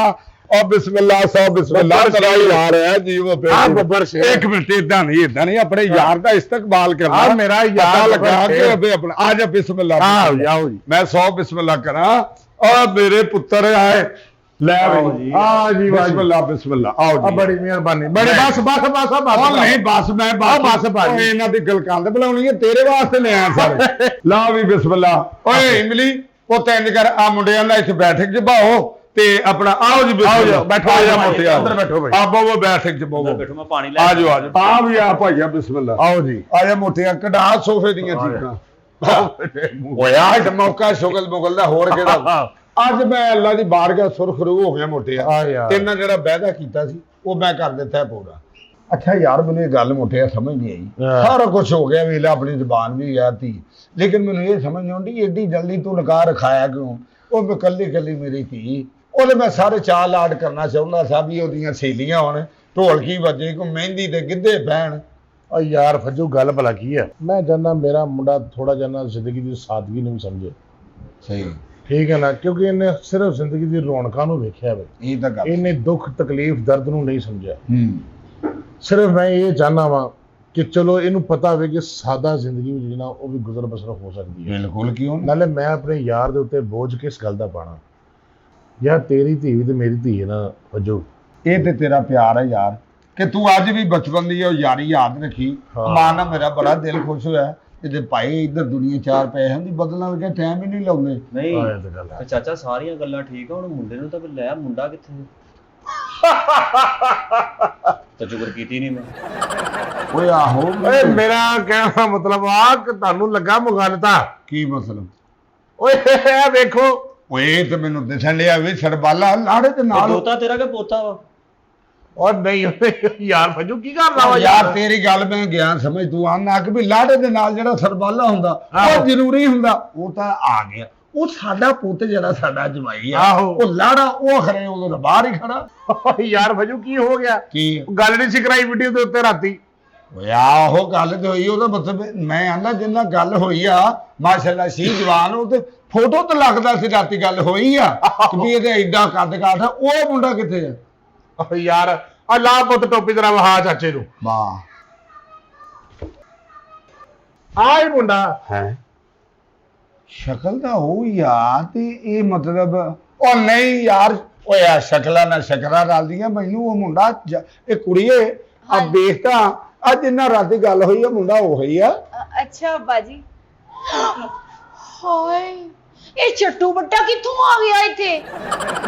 ਓ ਬਿਸਮਿਲ੍ਲਾ ਸੋ ਬਿਸਮਿਲ੍ਲਾ ਤੇਰਾ ਯਾਰ ਹੈ ਜੀਵੋ ਪੇ ਆ ਬੱਬਰ ਸ਼ੇਰ। ਇੱਕ ਮਿੰਟ ਇਦਾਂ ਨਹੀਂ ਆਪਣੇ ਯਾਰ ਦਾ ਇਸਤਕਬਾਲ ਕਰਨਾ। ਆ ਮੇਰਾ ਯਾਰ ਪਤਾ ਲੱਗਾ ਬੱਬਰ ਕਿ ਸ਼ੇਰ। ਅਬੇ ਆਪਣਾ ਆ ਜਾ ਬਿਸਮਿਲ੍ਲਾ ਆਓ ਜਾਓ ਜੀ। ਮੈਂ 100 ਬਿਸਮਿਲ੍ਲਾ ਕਰਾਂ ਓ ਮੇਰੇ ਪੁੱਤਰ ਆਏ ਲੈ ਬਈ ਆ ਜੀ ਬਿਸਮਿਲ੍ਲਾ ਬਿਸਮਿਲ੍ਲਾ ਆਓ ਆ ਜੀ ਬੜੀ ਮਿਹਰਬਾਨੀ ਬੜੀ ਬਸ ਉਹ ਨਹੀਂ ਬਸ ਮੈਂ ਬਸ ਭਾਜੀ। ਓਏ ਇਹਨਾਂ ਦੀ ਗਲਕੰਦ ਬਣਾਉਣੀ ਹੈ ਤੇਰੇ ਵਾਸਤੇ ਲਿਆ ਸਾਰੇ ਲਾ ਵੀ ਬਿਸਮਿਲ੍ਲਾ ਓਏ ਇਮਲੀ ਉਹ ਤਿੰਨ ਕਰ ਆ ਮੁੰਡਿਆਂ ਦਾ ਇੱਥੇ ਬੈਠਕ ਚ ਬਾਹੋ ਤੇ ਆਪਣਾ ਆਓ ਜੀ ਬਿਸਮਿਲ੍ਲਾ ਬੈਠੋ, ਆ ਜਾ ਭਾਈ, ਮੋਟੇ ਅੰਦਰ ਬੈਠੋ ਭਾਈ। ਆ ਬਵੋ ਬੈਠਕ ਚ ਬਵੋ ਬੈਠੋ ਮੈਂ ਪਾਣੀ ਲੈ ਆ ਜਾਓ ਆ ਜਾਓ ਆ ਵੀ ਆ ਭਾਈਆ ਬਿਸਮਿਲ੍ਲਾ ਆਓ ਜੀ। ਆ ਜਾ ਮੋਟਿਆ ਕਢਾ ਸੋਫੇ ਦੀਆਂ ਚੀਕਾਂ ਓਏ ਆ ਮੌਕਾ ਸ਼ੁਗਲ ਮੁਗਲ ਦਾ ਹੋਰ ਕਿਹੜਾ ਅੱਜ ਮੈਂ ਅੱਲਾ ਦੀ ਬਾਰਗਾਹ ਸੁਰਖਰੂ ਹੋ ਗਿਆ ਮੋਟਿਆ ਆ ਯਾਰ। ਤੇ ਨਾਲ ਜਿਹੜਾ ਵਾਅਦਾ ਕੀਤਾ ਸੀ ਉਹ ਮੈਂ ਕਰ ਦਿੱਤਾ ਪੂਰਾ। ਅੱਛਾ ਯਾਰ ਮੈਨੂੰ ਇਹ ਗੱਲ ਮੋਟਿਆ ਸਮਝ ਨਹੀਂ ਆਈ ਸਾਰਾ ਕੁਝ ਹੋ ਗਿਆ ਵੇਲਾ ਆਪਣੀ ਜ਼ੁਬਾਨ ਵੀ ਆ ਤੀ ਲੇਕਿਨ ਮੈਨੂੰ ਇਹ ਸਮਝ ਨਹੀਂ ਆਉਂਦੀ ਏਡੀ ਜਲਦੀ ਤੂੰ ਨਿਕਾਹ ਰਖਾਇਆ ਕਿਉਂ। ਉਹ ਮੈਂ ਕੱਲੀ ਮੇਰੀ ਧੀ ਉਹਦੇ ਮੈਂ ਸਾਰੇ ਚਾਅ ਲਾਡ ਕਰਨਾ ਚਾਹੁੰਦਾ ਸਾਂ ਵੀ ਉਹਦੀਆਂ ਸਹੇਲੀਆਂ ਹੋਣ ਢੋਲਕੀ ਵੱਜੇ ਕੋਈ ਮਹਿੰਦੀ ਤੇ ਗਿੱਧੇ ਪੈਣ। ਓ ਯਾਰ ਫੱਜੂ ਗੱਲ ਭਲਾ ਕੀ ਹੈ ਮੈਂ ਜਾਨਾ ਮੇਰਾ ਮੁੰਡਾ ਥੋੜਾ ਜਿਹਾ ਜ਼ਿੰਦਗੀ ਦੀ ਸਾਦਗੀ ਨੂੰ ਵੀ ਸਮਝੇ। ਸਹੀ ਠੀਕ ਹੈ ਨਾ ਕਿਉਂਕਿ ਇਹਨੇ ਸਿਰਫ ਜ਼ਿੰਦਗੀ ਦੀ ਰੌਣਕਾਂ ਨੂੰ ਵੇਖਿਆ ਵੇ ਇਹ ਤਾਂ ਗੱਲ ਇਹਨੇ ਦੁੱਖ ਤਕਲੀਫ ਦਰਦ ਨੂੰ ਨਹੀਂ ਸਮਝਿਆ। ਸਿਰਫ ਮੈਂ ਇਹ ਚਾਹਨਾ ਵਾਂ ਕਿ ਚਲੋ ਇਹਨੂੰ ਪਤਾ ਹੋਵੇ ਕਿ ਸਾਦਾ ਜ਼ਿੰਦਗੀ ਵਿੱਚ ਜੀਣਾ ਉਹ ਵੀ ਗੁਜ਼ਰ ਬਸਰ ਹੋ ਸਕਦੀ ਹੈ। ਬਿਲਕੁਲ ਕਿਉਂ ਨਾਲੇ ਮੈਂ ਆਪਣੇ ਯਾਰ ਦੇ ਉੱਤੇ ਬੋਝ ਕਿਸ ਗੱਲ ਦਾ ਪਾਣਾ। ਯਾਰ ਤੇਰੀ ਧੀ ਵੀ ਤੇ ਮੇਰੀ ਧੀ ਹੈ ਨਾ ਫੱਜੂ। ਇਹ ਤੇ ਤੇਰਾ ਪਿਆਰ ਹੈ ਯਾਰ ਕਿ ਤੂੰ ਅੱਜ ਵੀ ਬਚਪਨ ਦੀ ਉਹ ਯਾਰੀ ਯਾਦ ਰੱਖੀ। ਮਾਂ ਨਾਲ ਮੇਰਾ ਬੜਾ ਦਿਲ ਖੁਸ਼ ਹੋਇਆ ਤੇ ਭਾਈ ਇੱਧਰ ਦੁਨੀਆ ਚਾਰ ਪਏ ਹਨ ਦੀ ਬਦਲਣ ਲੱਗੇ ਟਾਈਮ ਹੀ ਨਹੀਂ ਲਾਉਂਦੇ। ਨਹੀਂ ਇਹ ਤਾਂ ਗੱਲ ਹੈ। ਤੇ ਚਾਚਾ ਸਾਰੀਆਂ ਗੱਲਾਂ ਠੀਕ ਆ ਹੁਣ ਮੁੰਡੇ ਨੂੰ ਤਾਂ ਫਿਰ ਲੈ ਮੁੰਡਾ ਕਿੱਥੇ ਤਾਂ ਜ਼ੁਕਰ ਕੀਤੀ ਨਹੀਂ ਮੈਂ। ਓਏ ਆਹੋ ਓਏ ਮੇਰਾ ਕਹਿਣ ਦਾ ਮਤਲਬ ਆ ਕਿ ਤੁਹਾਨੂੰ ਲੱਗਾ ਮੁਗਾਲਤਾ। ਕੀ ਮਤਲਬ ਓਏ ਇਹ ਵੇਖੋ ਓਏ ਤੇ ਮੈਨੂੰ ਦਿਸਣ ਲਿਆ ਵੀ ਸਰਬਾਲਾ ਲਾੜੇ ਤੇ ਨਾਲ ਦੋਤਾ ਤੇਰਾ ਕਿ ਪੋਤਾ ਵਾ। ਔਰ ਨਹੀਂ ਯਾਰ ਫੱਜੂ ਕੀ ਕਰਦਾ ਵਾ ਯਾਰ ਤੇਰੀ ਗੱਲ ਮੈਂ ਗਿਆ ਸਮਝ ਤੂੰ ਆਨਾ ਕਿ ਵੀ ਲਾੜੇ ਦੇ ਨਾਲ ਜਿਹੜਾ ਸਰਬਾਲਾ ਹੁੰਦਾ ਉਹ ਜ਼ਰੂਰੀ ਹੁੰਦਾ ਉਹ ਤਾਂ ਆ ਗਿਆ। ਉਹ ਸਾਡਾ ਪੁੱਤ ਜਿਹੜਾ ਸਾਡਾ ਜਵਾਈ ਆ ਆਹੋ। ਉਹ ਲਾੜਾ ਉਹ ਖਰੇ ਉਦੋਂ ਬਾਹਰ ਹੀ ਖੜਾ। ਯਾਰ ਫੱਜੂ ਕੀ ਹੋ ਗਿਆ ਕੀ ਗੱਲ ਨਹੀਂ ਸੀ ਕਰਾਈ ਵੀਡੀਓ ਦੇ ਉੱਤੇ ਰਾਤੀ। ਓਏ ਆਹੋ ਗੱਲ ਤੇ ਹੋਈ ਉਹਦਾ ਮਤਲਬ ਮੈਂ ਆਂਦਾ ਜਿੰਨਾ ਗੱਲ ਹੋਈ ਆ ਮਾਸ਼ਾਅੱਲਾ ਸੀ ਜਵਾਨ ਉਹ ਤੇ ਫੋਟੋ ਤੇ ਲੱਗਦਾ ਸੀ ਰਾਤੀ ਗੱਲ ਹੋਈ ਆ ਕਿ ਵੀ ਇਹਦੇ ਐਡਾ ਕੱਦ ਕਾਠ ਆ। ਉਹ ਮੁੰਡਾ ਕਿੱਥੇ ਆ। ਓ ਯਾਰ ਆ ਲਾ ਪੁੱਤ ਟੋਪੀ ਤੇਰਾ ਵਹਾ ਚਾਚੇ ਨੂੰ। ਵਾਹ ਆਹ ਮੁੰਡਾ ਹੈ ਸ਼ਕਲ ਤਾਂ ਉਹ ਹੀ ਆ ਤੇ ਇਹ ਮਤਲਬ ਉਹ ਨਹੀਂ ਯਾਰ ਓਏ ਆ ਸ਼ਕਲਾਂ ਨਾਲ ਸ਼ਕਰਾਂ ਰਲਦੀਆਂ ਮੈਨੂੰ ਉਹ ਮੁੰਡਾ ਇਹ ਕੁੜੀਏ ਆ ਵੇਖਦਾ ਅੱਜ ਇਹਨਾਂ ਰਾਤੀ ਗੱਲ ਹੋਈ ਆ ਮੁੰਡਾ ਉਹ ਹੀ ਆ। अच्छा अब्बा जी ਹਾਏ ਇਹ ਚੱਟੂ ਬੱਟਾ ਕਿੱਥੋਂ ਆ ਗਿਆ ਇੱਥੇ।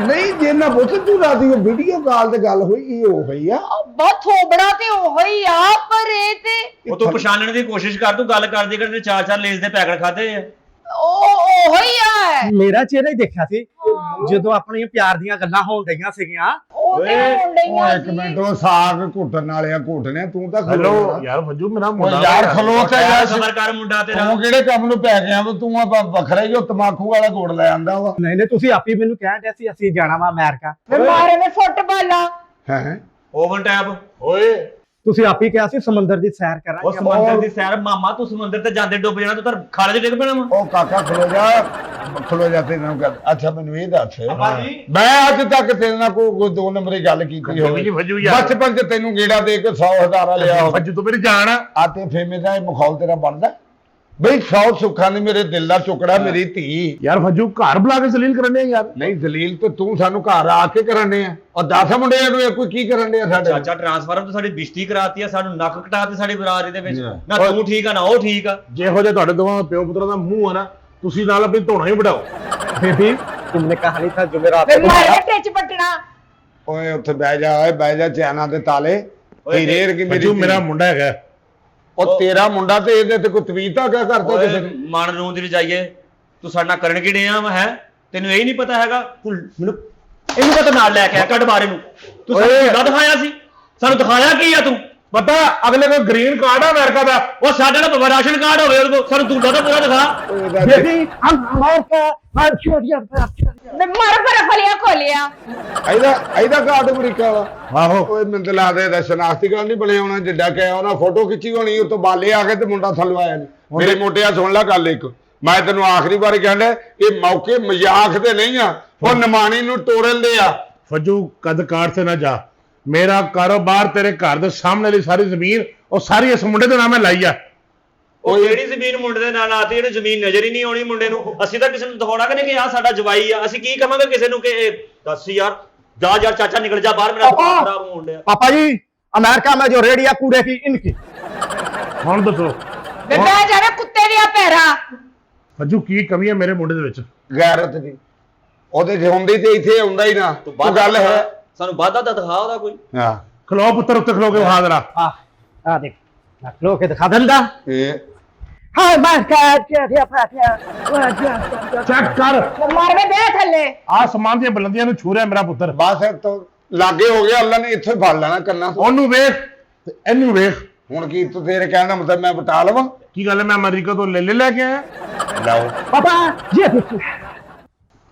ਨਹੀਂ ਜੇ ਨਾ ਪੁੱਤ ਤੂੰ ਰਾਤੀ ਉਹ ਵੀਡੀਓ ਕਾਲ ਤੇ ਗੱਲ ਹੋਈ ਇਹ ਉਹ ਹੀ ਆ। ਅੱਬਾ ਥੋਬੜਾ ਤੇ ਉਹੋ ਹੀ ਆ ਪਰ ਇਹ ਤੇ ਉਹ ਤੂੰ ਪਛਾਣਨ ਦੀ ਕੋਸ਼ਿਸ਼ ਕਰ ਤੂੰ ਗੱਲ ਕਰਦੇ ਕਰਦੇ ਚਾਰ ਚਾਰ ਲੇਜ਼ ਦੇ ਪੈਕਟ ਖਾਦੇ ਆ। ਉਹੋ ਹੀ ਆ। ਮੇਰਾ ਚਿਹਰਾ ਹੀ ਦੇਖਿਆ ਸੀ ਜਦੋਂ ਆਪਣੀਆਂ ਪਿਆਰ ਦੀਆਂ ਗੱਲਾਂ ਹੋਣ ਡਈਆਂ ਸੀਗੀਆਂ। ਉਹ ਤੇ ਹੋਣ ਉਹ ਡਈਆਂ ਇੱਕ ਮਿੰਟ ਉਹ ਸਾਗ ਘੁੱਟਣ ਵਾਲਿਆਂ ਘੁੱਟਨੇ ਤੂੰ ਤਾਂ ਹੈਲੋ ਖਲੋ ਯਾਰ ਫੱਜੂ ਮੇਰਾ ਉਹ ਮੁੰਡਾ ਯਾਰ ਖਲੋ ਤੇ ਯਾਰ ਸਬਰ ਕਰ ਮੁੰਡਾ ਤੇਰਾ। ਤੂੰ ਕਿਹੜੇ ਕੰਮ ਨੂੰ ਪੈ ਗਿਆ ਵਾ ਤੂੰ ਆ ਵੱਖਰਾ ਹੀ ਉਹ ਤਮਾਕੂ ਵਾਲਾ ਗੁੜ ਲੈ ਆਂਦਾ ਵਾ। ਨਹੀਂ ਤੁਸੀਂ ਆਪੀ ਮੈਨੂੰ ਕਹਿਣ ਡਿਆ ਸੀ ਅਸੀਂ ਜਾਣਾ ਵਾ ਅਮਰੀਕਾ। ਮਾਰੇ ਮੈਂ ਫੁੱਟਬਾਲਾਂ। ਹੈ ਓਵਨ ਟੈਬ ਓਏ ਤੁਸੀਂ ਆਪੀ ਕਿਹਾ ਸੀ ਸਮੁੰਦਰ ਦੀ ਸੈਰ ਉਹ ਕਰਾਂਗੇ। ਸਮੁੰਦਰ ਦੀ ਸੈਰ ਮਾਮਾ ਤੂੰ ਸਮੁੰਦਰ ਤੇ ਜਾਂਦੇ ਡੁੱਬ ਜਾਣਾ ਤੂੰ ਤਾਂ ਖਾਲੇ 'ਚ ਡਿੱਗ ਪੈਣਾ ਵਾ। ਉਹ ਕਾਕਾ ਖਲੋ ਜਾ ਤੈਨੂੰ ਕਰ ਅੱਛਾ ਮੈਨੂੰ ਇਹ ਦੱਸ ਭਾਜੀ ਮੈਂ ਅੱਜ ਤੱਕ ਤੇਰੇ ਨਾਲ ਕੋਈ ਦੋ ਨੰਬਰੀ ਗੱਲ ਕੀਤੀ ਹੋਵੇ ਫੱਜੂ ਯਾਰ ਬਚਪਨ ਚ ਤੈਨੂੰ ਗੇੜਾ ਦੇ ਕੇ 100 ਹਜ਼ਾਰਾ ਲਿਆ ਹੋਵੇ ਫੱਜੂ ਤੂੰ ਮੇਰੀ ਜਾਨ ਆ। ਆ ਤੇ ਫੇਮੇ ਦਾ ਇਹ ਮਖੌਲ ਤੇਰਾ ਬਣਦਾ ਬਈ 100 ਸੁੱਖਾਂ ਦੀ ਮੇਰੇ ਦਿਲ ਦਾ ਟੁਕੜਾ ਮੇਰੀ ਧੀ। ਯਾਰ ਫੱਜੂ ਘਰ ਬੁਲਾ ਕੇ ਜ਼ਲੀਲ ਕਰਨੇ ਯਾਰ। ਨਹੀਂ ਦਲੀਲ ਤੇ ਤੂੰ ਸਾਨੂੰ ਘਰ ਆ ਕੇ ਕਰਨੇ ਆ ਔਰ 10 ਮੁੰਡਿਆਂ ਨੂੰ ਇਹ ਕੋਈ ਕੀ ਕਰਨ ਦੇ ਸਾਡੇ ਚਾਚਾ ਟ੍ਰਾਂਸਫਾਰਮ ਤੋਂ ਸਾਡੀ ਬਿਸ਼ਤੀ ਕਰਾਤੀ ਆ ਸਾਨੂੰ ਨੱਕ ਕਟਾਤੇ ਸਾਡੀ ਬਰਾਦਰੀ ਦੇ ਵਿੱਚ। Yeah. ਨਾ ਤੂੰ ਠੀਕ ਆ ਨਾ ਉਹ ਠੀਕ ਆ। ਜਿਹੋ ਜਿਹਾ ਤੁਹਾਡੇ ਦੋਵਾਂ ਪਿਓ ਪੁੱਤਰਾਂ ਦਾ ਮੂੰਹ ਆ ਨਾ ਤੁਸੀਂ ਨਾਲ ਆਪਣੀ ਧੋਣਾ ਹੀ ਵਡਾਓ। ਬੇਬੀ ਤੁਮਨੇ ਕਹਾਣੀ ਥਾ ਜੁਮੇਰਾਤ ਤੇ ਮਾਰੇ ਟਿੱਚ ਪਟਣਾ। ਓਏ ਉੱਥੇ ਬਹਿ ਜਾ ਓਏ ਬਹਿ ਜਾ ਚੈਨਾ ਦੇ ਤਾਲੇ ਹੀਰੇਰ ਕੀ ਫੱਜੂ ਮੇਰਾ ਮੁੰਡਾ ਹੈਗਾ। ਉਹ ਤੇਰਾ ਮੁੰਡਾ ਤੇ ਇਹਦੇ ਤੇ ਕੋਈ ਤਵੀਤਾ ਕਿਆ ਕਰਦਾ ਕਿਸੇ ਨੇ ਮਨ ਨੂੰ ਦੀ ਜਾਈਏ ਤੂੰ ਸਾਡੇ ਨਾਲ ਕਰਨ ਕੀ ਡਿਆ ਵਾ ਹੈ ਤੈਨੂੰ ਇਹ ਨਹੀਂ ਪਤਾ ਹੈਗਾ ਤੂੰ ਮੈਨੂੰ ਇਹਨੂੰ ਪਤਾ ਨਾਲ ਲੈ ਕੇ ਆ ਕੱਢ ਬਾਰੇ ਨੂੰ ਤੂੰ ਸਾਨੂੰ ਕਿੱਦਾਂ ਦਿਖਾਇਆ ਸੀ ਸਾਨੂੰ ਦਿਖਾਇਆ ਕੀ ਆ ਤੂੰ ਪਤਾ ਅਗਲੇ ਕੋਲ ਗ੍ਰੀਨ ਕਾਰਡ ਆ ਅਮਰੀਕਾ ਦਾ। ਉਹ ਸਾਡੇ ਨਾਲ ਰਾਸ਼ਨ ਕਾਰਡ ਹੋਵੇ ਉਹਦੇ ਕੋਲ, ਸਾਨੂੰ ਝੂਠਾ ਤਾਂ ਪੂਰਾ ਦਿਖਾ। ਮਰ ਪਰ ਫਲਿਆ ਖੋਲਿਆ ਇਹਦਾ ਕਾਰਡ ਅਮਰੀਕਾ ਵਾ। ਆਹੋ ਓਏ ਮੈਨੂੰ ਤਾਂ ਲੱਗਦਾ ਇਹਦਾ ਸ਼ਨਾਖਤੀ ਕਾਰਡ ਨਹੀਂ ਬਣਿਆ ਹੋਣਾ, ਜਿੱਡਾ ਕਿ ਉਹਨਾਂ ਫੋਟੋ ਖਿੱਚੀ ਹੋਣੀ, ਉੱਤੋਂ ਬਾਲੇ ਆ ਕੇ ਤੇ ਮੁੰਡਾ ਥੱਲੋਂ ਆਇਆ ਨੀ। ਮੇਰੇ ਮੋਟਿਆ ਸੁਣ ਲੈ ਗੱਲ ਇੱਕ, ਮੈਂ ਤੈਨੂੰ ਆਖਰੀ ਵਾਰੀ ਕਹਿੰਦਾ ਇਹ ਮੌਕੇ ਮਜ਼ਾਕ ਦੇ ਨਹੀਂ ਆ, ਉਹ ਨਿਮਾਣੀ ਨੂੰ ਤੋੜਨ ਦੇ ਆ। ਫੱਜੂ ਕਦ ਕਾਰ ਸੇ ਨਾ ਜਾ, ਮੇਰਾ ਕਾਰੋਬਾਰ ਤੇਰੇ ਘਰ ਦੇ ਸਾਹਮਣੇ ਵਾਲੀ ਸਾਰੀ ਜ਼ਮੀਨ ਉਹ ਸਾਰੀ ਇਸ ਮੁੰਡੇ ਦੇ ਨਾਮੇ ਲਾਈ ਆ। ਉਹ ਜਿਹੜੀ ਜ਼ਮੀਨ ਮੁੰਡੇ ਦੇ ਨਾਲ ਆਤੀ, ਇਹਨੂੰ ਜ਼ਮੀਨ ਨਜ਼ਰ ਹੀ ਨਹੀਂ ਆਉਣੀ ਮੁੰਡੇ ਨੂੰ। ਅਸੀਂ ਤਾਂ ਕਿਸੇ ਨੂੰ ਦਿਖਾਉਣਾ ਕਿ ਨਹੀਂ ਕਿ ਆਹ ਸਾਡਾ ਜਵਾਈ ਆ। ਅਸੀਂ ਕੀ ਕਹਾਂਗੇ ਕਿਸੇ ਨੂੰ ਕਿ ਇਹ ਦੱਸ ਯਾਰ, ਜਾ ਯਾਰ ਚਾਚਾ ਨਿਕਲ ਜਾ ਬਾਹਰ, ਮੇਰਾ ਦਿਮਾਗ ਖਰਾਬ ਹੋਣ ਡਿਆ। पापा जी अमेरिका में जो रेडिया कूड़े की इनकी ਹੁਣ ਦੱਸੋ ਵੇ ਬਹਿ ਜਾਵੇ ਕੁੱਤੇ ਦੀਆਂ ਪੈਰਾ। ਫੱਜੂ ਕੀ ਕਮੀ ਹੈ ਮੇਰੇ ਮੁੰਡੇ ਦੇ ਵਿੱਚ? ਗੈਰਤ ਦੀ ਉਹਦੇ ਚ ਹੁੰਦੀ ਤੇ ਇੱਥੇ ਆਉਂਦਾ ਹੀ ਨਾ। ਤੂੰ ਤੂੰ ਗੱਲ ਹੈ ਸਾਨੂੰ ਵਾਧਾ ਤਾਂ ਦਿਖਾ ਉਹਦਾ ਕੋਈ। ਹਾਂ ਖਲੋ ਪੁੱਤਰ, ਉੱਤੇ ਖਲੋ ਕੇ ਵਿਖਾ ਦੇਣਾ। आ देख मैं लो के दिखा देंदा। ਇਹ हाय मार का क्या फाटिया ਚੈੱਕ ਕਰ, ਮਰ ਵੇ ਬਹਿ ਥੱਲੇ। ਆਸਮਾਨ ਦੀਆਂ ਬੁਲੰਦੀਆਂ ਨੂੰ ਛੂ ਰਿਹਾ ਮੇਰਾ ਪੁੱਤਰ। ਬਸ ਤੋਂ ਲਾਗੇ ਹੋ ਗਿਆ, ਅੱਲਾ ਨੇ ਇੱਥੇ ਫੜ ਲੈਣਾ ਕੰਨਾਂ ਤੋਂ। ਉਹਨੂੰ ਵੇਖ ਤੇ ਇਹਨੂੰ ਵੇਖ। ਹੁਣ ਕੀ ਤੂੰ ਤੇਰੇ ਕਹਿਣ ਦਾ ਮਤਲਬ ਮੈਂ ਬਟਾ ਲਵਾਂ? ਕੀ ਗੱਲ ਹੈ, ਮੈਂ ਅਮਰੀਕਾ ਤੋਂ ਲੈ ਕੇ ਆਇਆ। ਲਓ पापा ये देखो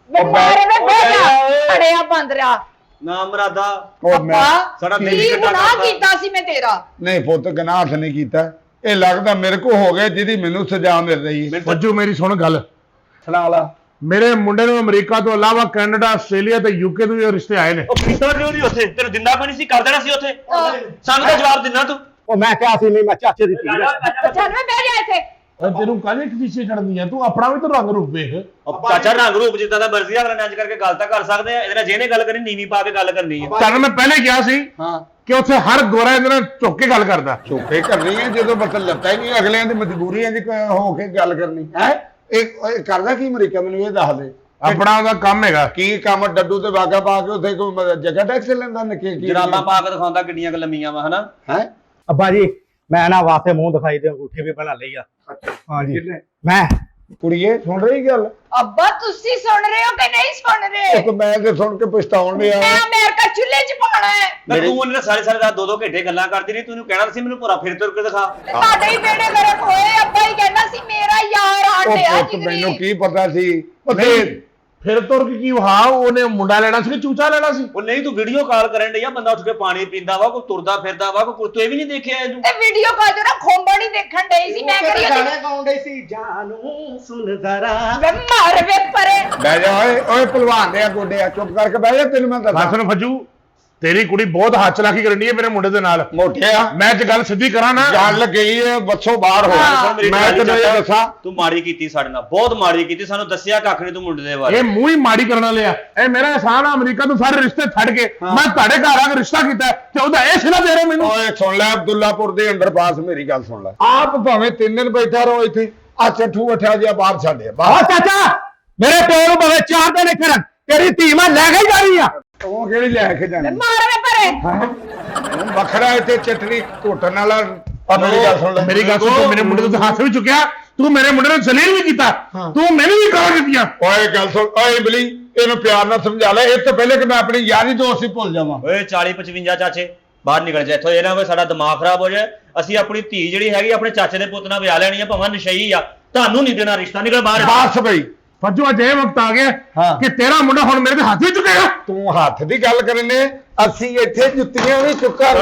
ਵੇ ਮਰ ਵੇ ਬਹਿ ਜਾ, ਅੜਿਆ ਬੰਦ ਰਿਹਾ। ਨਾ ਮਰਾਦਾ ਉਹ ਮੈਂ ਸਾਡਾ ਦਿਲ ਕੀ ਹੀ ਕੱਟਾ ਗੁਨਾਹ ਕਰਤਾ। ਕੀਤਾ ਸੀ ਮੈਂ ਤੇਰਾ? ਨਹੀਂ ਪੁੱਤ ਗਨਾਹ ਨਹੀਂ ਕੀਤਾ, ਇਹ ਲੱਗਦਾ ਮੇਰੇ ਕੋ ਹੋ ਗਿਆ ਜਿਹਦੀ ਮੈਨੂੰ ਸਜ਼ਾ ਮਿਲ ਰਹੀ ਹੈ। ਫੱਜੂ ਮੇਰੀ ਸੁਣ ਗੱਲ, ਸੁਣਾ ਲਾ। ਮੇਰੇ ਮੁੰਡੇ ਨੂੰ ਅਮਰੀਕਾ ਤੋਂ ਇਲਾਵਾ ਕੈਨੇਡਾ, ਆਸਟ੍ਰੇਲੀਆ ਤੇ ਯੂਕੇ ਤੋਂ ਵੀ ਰਿਸ਼ਤੇ ਆਏ ਨੇ। ਉਹ ਪੀਤਾ ਕਿਉਂ ਨਹੀਂ ਉੱਥੇ? ਤੈਨੂੰ ਦਿੰਦਾ ਕੋਈ ਨਹੀਂ ਸੀ, ਕਰ ਦੇਣਾ ਸੀ ਉੱਥੇ। ਸਾਨੂੰ ਤਾਂ ਜਵਾਬ ਦਿੰਦਾ ਤੂੰ। ओ मैं क्या सी नहीं मैं चाचे दी थी ਚੱਲ ਵੇ ਬਹਿ ਜਾ ਇੱਥੇ। ਤੈਨੂੰ ਕਾਹਦੇ ਕਿਸੇ ਚੜਨੀ ਆ? ਤੂੰ ਆਪਣਾ ਵੀ ਤਾਂ ਰੰਗ ਰੂਪ ਵੇਖ। ਉਹ ਚਾਚਾ ਰੰਗ ਰੂਪ ਜਿੱਦਾਂ ਦਾ ਮਰਜ਼ੀ ਅਗਲਾ ਨੇ ਅੱਜ ਕਰਕੇ ਗੱਲ ਤਾਂ ਕਰ ਸਕਦੇ ਆ। ਇਹਦੇ ਨਾਲ ਜਿਹਨੇ ਗੱਲ ਕਰਨੀ ਨੀਵੀਂ ਪਾ ਕੇ ਗੱਲ ਕਰਨੀ ਹੈ। ਤੁਹਾਨੂੰ ਮੈਂ ਪਹਿਲੇ ਕਿਹਾ ਸੀ ਹਾਂ ਕਿ ਉੱਥੇ ਹਰ ਗੋਰਾ ਇਹਦੇ ਨਾਲ ਝੁੱਕ ਕੇ ਗੱਲ ਕਰਦਾ। ਚੁੱਪੇ ਕਰਨੀ ਹੈ ਜਦੋਂ ਮਤਲਬ ਲੱਤਾ ਹੀ ਨਹੀਂ, ਅਗਲਿਆਂ ਦੀ ਮਜਬੂਰੀਆਂ ਦੀ ਹੋ ਕੇ ਗੱਲ ਕਰਨੀ ਹੈ। ਇਹ ਕਰਦਾ ਕੀ ਅਮਰੀਕਾ, ਮੈਨੂੰ ਇਹ ਦੱਸ ਦੇ। ਆਪਣਾ ਉਹਦਾ ਕੰਮ ਹੈਗਾ। ਕੀ ਕੰਮ ਡੱਡੂ ਤੇ ਵਾਗਾ ਪਾ ਕੇ ਉੱਥੇ ਕੋਈ ਜਗ੍ਹਾ ਟੈਕਸ ਲੈਂਦਾ ਨਕੇ ਕੀ ਜਰਾਬਾਂ ਪਾ ਕੇ ਦਿਖਾਉਂਦਾ ਕਿੰਨੀਆਂ ਕੁ ਲੰਮੀਆਂ ਵਾ ਹਨਾ। ਹੈ? अब्बा जी मैं ना वास्ते मुंह दिखाई दे अंगूठे भी बना लिया। हाँ जी मैं ਕੁੜੀਏ ਸੁਣ ਰਹੀ ਗੱਲ? ਅੱਬਾ ਤੁਸੀਂ ਸੁਣ ਰਹੇ ਹੋ ਕਿ ਨਹੀਂ ਸੁਣ ਰਹੇ? ਇੱਕ ਮੈਂ ਤੇ ਸੁਣ ਕੇ ਪਛਤਾਉਣ ਡਿਆ। ਮੈਂ ਅਮਰੀਕਾ ਚੁੱਲ੍ਹੇ 'ਚ ਪਾਉਣਾ ਹੈ। ਮੈਂ ਤੂੰ ਉਹਨੇ ਸਾਰੇ ਰਾਤ 2-2 ਘੰਟੇ ਗੱਲਾਂ ਕਰਦੀ ਰਹੀ। ਤੂੰ ਕਹਿਣਾ ਸੀ ਮੈਨੂੰ ਪੂਰਾ ਫਿਰ ਤੁਰ ਕੇ ਦਿਖਾ। ਤੇ ਤੁਹਾਡੇ ਹੀ ਬੇੜੇ ਗਰਕ ਹੋਏ। ਅੱਬਾ ਹੀ ਕਹਿੰਦਾ ਸੀ ਮੇਰਾ ਯਾਰ ਉਹ ਆਂਡਿਆ ਪੁੱਤ ਮੈਨੂੰ ਜਿਗਰੀ। ਕੀ ਪਤਾ ਸੀ। ਉਹ ਨਹੀਂ, ਫਿਰ ਤੁਰ ਕੇ ਕੀ ਹਾਂ ਉਹਨੇ ਮੁੰਡਾ ਲੈਣਾ ਸੀ ਕਿ ਚੂਚਾ ਲੈਣਾ ਸੀ? ਉਹ ਨਹੀਂ, ਤੂੰ ਵੀਡੀਓ ਕਾਲ ਕਰਨ ਡਿਆ, ਬੰਦਾ ਉੱਠ ਕੇ ਪਾਣੀ ਪੀਂਦਾ ਵਾ, ਕੋਈ ਤੁਰਦਾ ਫਿਰਦਾ ਵਾ, ਕੋਈ ਤੂੰ ਇਹ ਵੀ ਨਹੀਂ ਦੇਖਿਆ ਇਹਨੂੰ। ਤੇ ਵੀਡੀਓ ਕਾਲ ਤੇ ਨਾ ਖੋਂਬੜ ਹੀ ਦੇਖਣ ਡਈ ਸੀ। ਮੈਂ ਕਰੀ गाने गाउंडे सी जानू सुन जरा ਵੇ ਮਰ ਵੇ ਪਰੇ। ਬਹਿ ਜਾ ਓਏ ਓਏ ਭਲਵਾਨ ਦੇ ਗੋਡੇ ਚੁੱਪ ਕਰਕੇ ਬਹਿ ਜਾ, ਤੈਨੂੰ ਮੈਂ ਦੱਸਾਂ। ਬਸ ਨੂੰ ਫੱਜੂ, ਤੇਰੀ ਕੁੜੀ ਬਹੁਤ ਹੱਥ ਚਲਾਕੀ ਕਰਨੀ ਹੈ ਮੇਰੇ ਮੁੰਡੇ ਦੇ ਨਾਲ। ਮੋਟਿਆ ਮੈਂ ਅੱਜ ਗੱਲ ਸਿੱਧੀ ਕਰਾਂ ਨਾ, ਗੱਲ ਗਈ ਹੈ ਬੱਸੋਂ ਬਾਹਰ ਹੋ। ਮੇਰੀ ਮੈਂ ਗੱਲ ਤੈਨੂੰ ਇਹ ਚਾਚਾ, ਦੱਸਾਂ, ਤੂੰ ਮਾੜੀ ਕੀਤੀ ਸਾਡੇ ਨਾਲ, ਬਹੁਤ ਮਾੜੀ ਕੀਤੀ। ਸਾਨੂੰ ਦੱਸਿਆ ਕੱਖ ਨਹੀਂ ਤੂੰ ਮੁੰਡੇ ਦੇ ਬਾਰੇ। ਇਹ ਮੂੰਹ ਹੀ ਮਾੜੀ ਕਰਨ ਵਾਲੇ ਆ। ਇਹ ਮੇਰਾ ਅਹਿਸਾਨ ਆ, ਅਮਰੀਕਾ ਤੋਂ ਸਾਰੇ ਰਿਸ਼ਤੇ ਛੱਡ ਕੇ ਮੈਂ ਤੁਹਾਡੇ ਘਰ ਆ ਕੇ ਰਿਸ਼ਤਾ ਕੀਤਾ ਤੇ ਉਹਦਾ ਇਹ ਸਿਲਾ ਦੇ ਰਹੇ ਮੈਨੂੰ। ਓਏ ਸੁਣ ਲੈ ਅਬਦੁੱਲਾਪੁਰ ਦੇ ਅੰਡਰਪਾਸ ਮੇਰੀ ਗੱਲ ਸੁਣ ਲੈ। ਆਪ ਭਾਵੇਂ 3 ਦਿਨ ਬੈਠਾ ਰਹੋ ਇੱਥੇ, ਆ ਚੱਠੂ ਉੱਠਿਆ ਜਿਹਾ ਬਾਹਰ ਛੱਡਿਆ ओ ਬਾਹਰ। चाचा मेरे प्यो नु भावे 4 दिन करन तेरी धी मैं ले के जा रही हां। ਉਹ ਕਿਹੜੀ ਲੈ ਕੇ ਜਾਣੀ? ਮਰ ਵੇ ਪਰੇ। ਹੈਂ? ਵੱਖਰਾ ਇੱਥੇ ਚਟਨੀ ਘੋਟਣ ਵਾਲਾ। ਆ ਮੇਰੀ ਗੱਲ ਸੁਣ ਲੈ। ਮੇਰੀ ਗੱਲ ਸੁਣ, ਤੂੰ ਮੇਰੇ ਮੁੰਡੇ ਤੋਂ ਹੱਥ ਵੀ ਚੁੱਕਿਆ, ਤੂੰ ਮੇਰੇ ਮੁੰਡੇ ਨੂੰ ਜ਼ਲੀਲ ਵੀ ਕੀਤਾ, ਤੂੰ ਮੈਨੂੰ ਵੀ ਗਾਲਾਂ ਦਿੱਤੀਆਂ। ਓਏ ਗੱਲ ਸੁਣ, ਓਏ ਬਲੀ ਇਹਨੂੰ ਪਿਆਰ ਨਾਲ ਸਮਝਾ ਲੈ, ਇਹ ਤੋਂ ਪਹਿਲੇ ਕਿ ਮੈਂ ਆਪਣੀ ਯਾਰੀ ਦੋਸਤੀ ਭੁੱਲ ਜਾਵਾਂ। ਓਏ 40-55 ਚਾਚੇ ਬਾਹਰ ਨਿਕਲ ਜਾ ਇੱਥੋਂ। ਇਹ ਨਾ ਕੋਈ ਸਾਡਾ ਦਿਮਾਗ ਖਰਾਬ ਹੋ ਜਾਏ। ਅਸੀਂ ਆਪਣੀ ਧੀ ਜਿਹੜੀ ਹੈਗੀ ਆਪਣੇ ਚਾਚੇ ਦੇ ਪੁੱਤ ਨਾਲ ਵਿਆਹ ਲੈਣੀ ਆ, ਭਾਵੇਂ ਨਸ਼ਈ ਆ, ਤੁਹਾਨੂੰ ਨਹੀਂ ਦੇਣਾ ਰਿਸ਼ਤਾ। ਨਿਕਲ ਬਾਹਰ। ਬਸ ਬਈ ਫੱਜੂ ਅੱਜ ਇਹ ਵਕਤ ਆ ਗਿਆ ਹਾਂ। ਕਿ ਤੇਰਾ ਮੁੰਡਾ ਹੁਣ ਮੇਰੇ ਦੇ ਹੱਥ ਵੀ ਚੁੱਕੇਗਾ। ਤੂੰ ਹੱਥ ਦੀ ਗੱਲ ਕਰਨੇ, ਅਸੀਂ ਇੱਥੇ ਜੁੱਤੀਆਂ ਵੀ ਚੁੱਕਾਂਗੇ।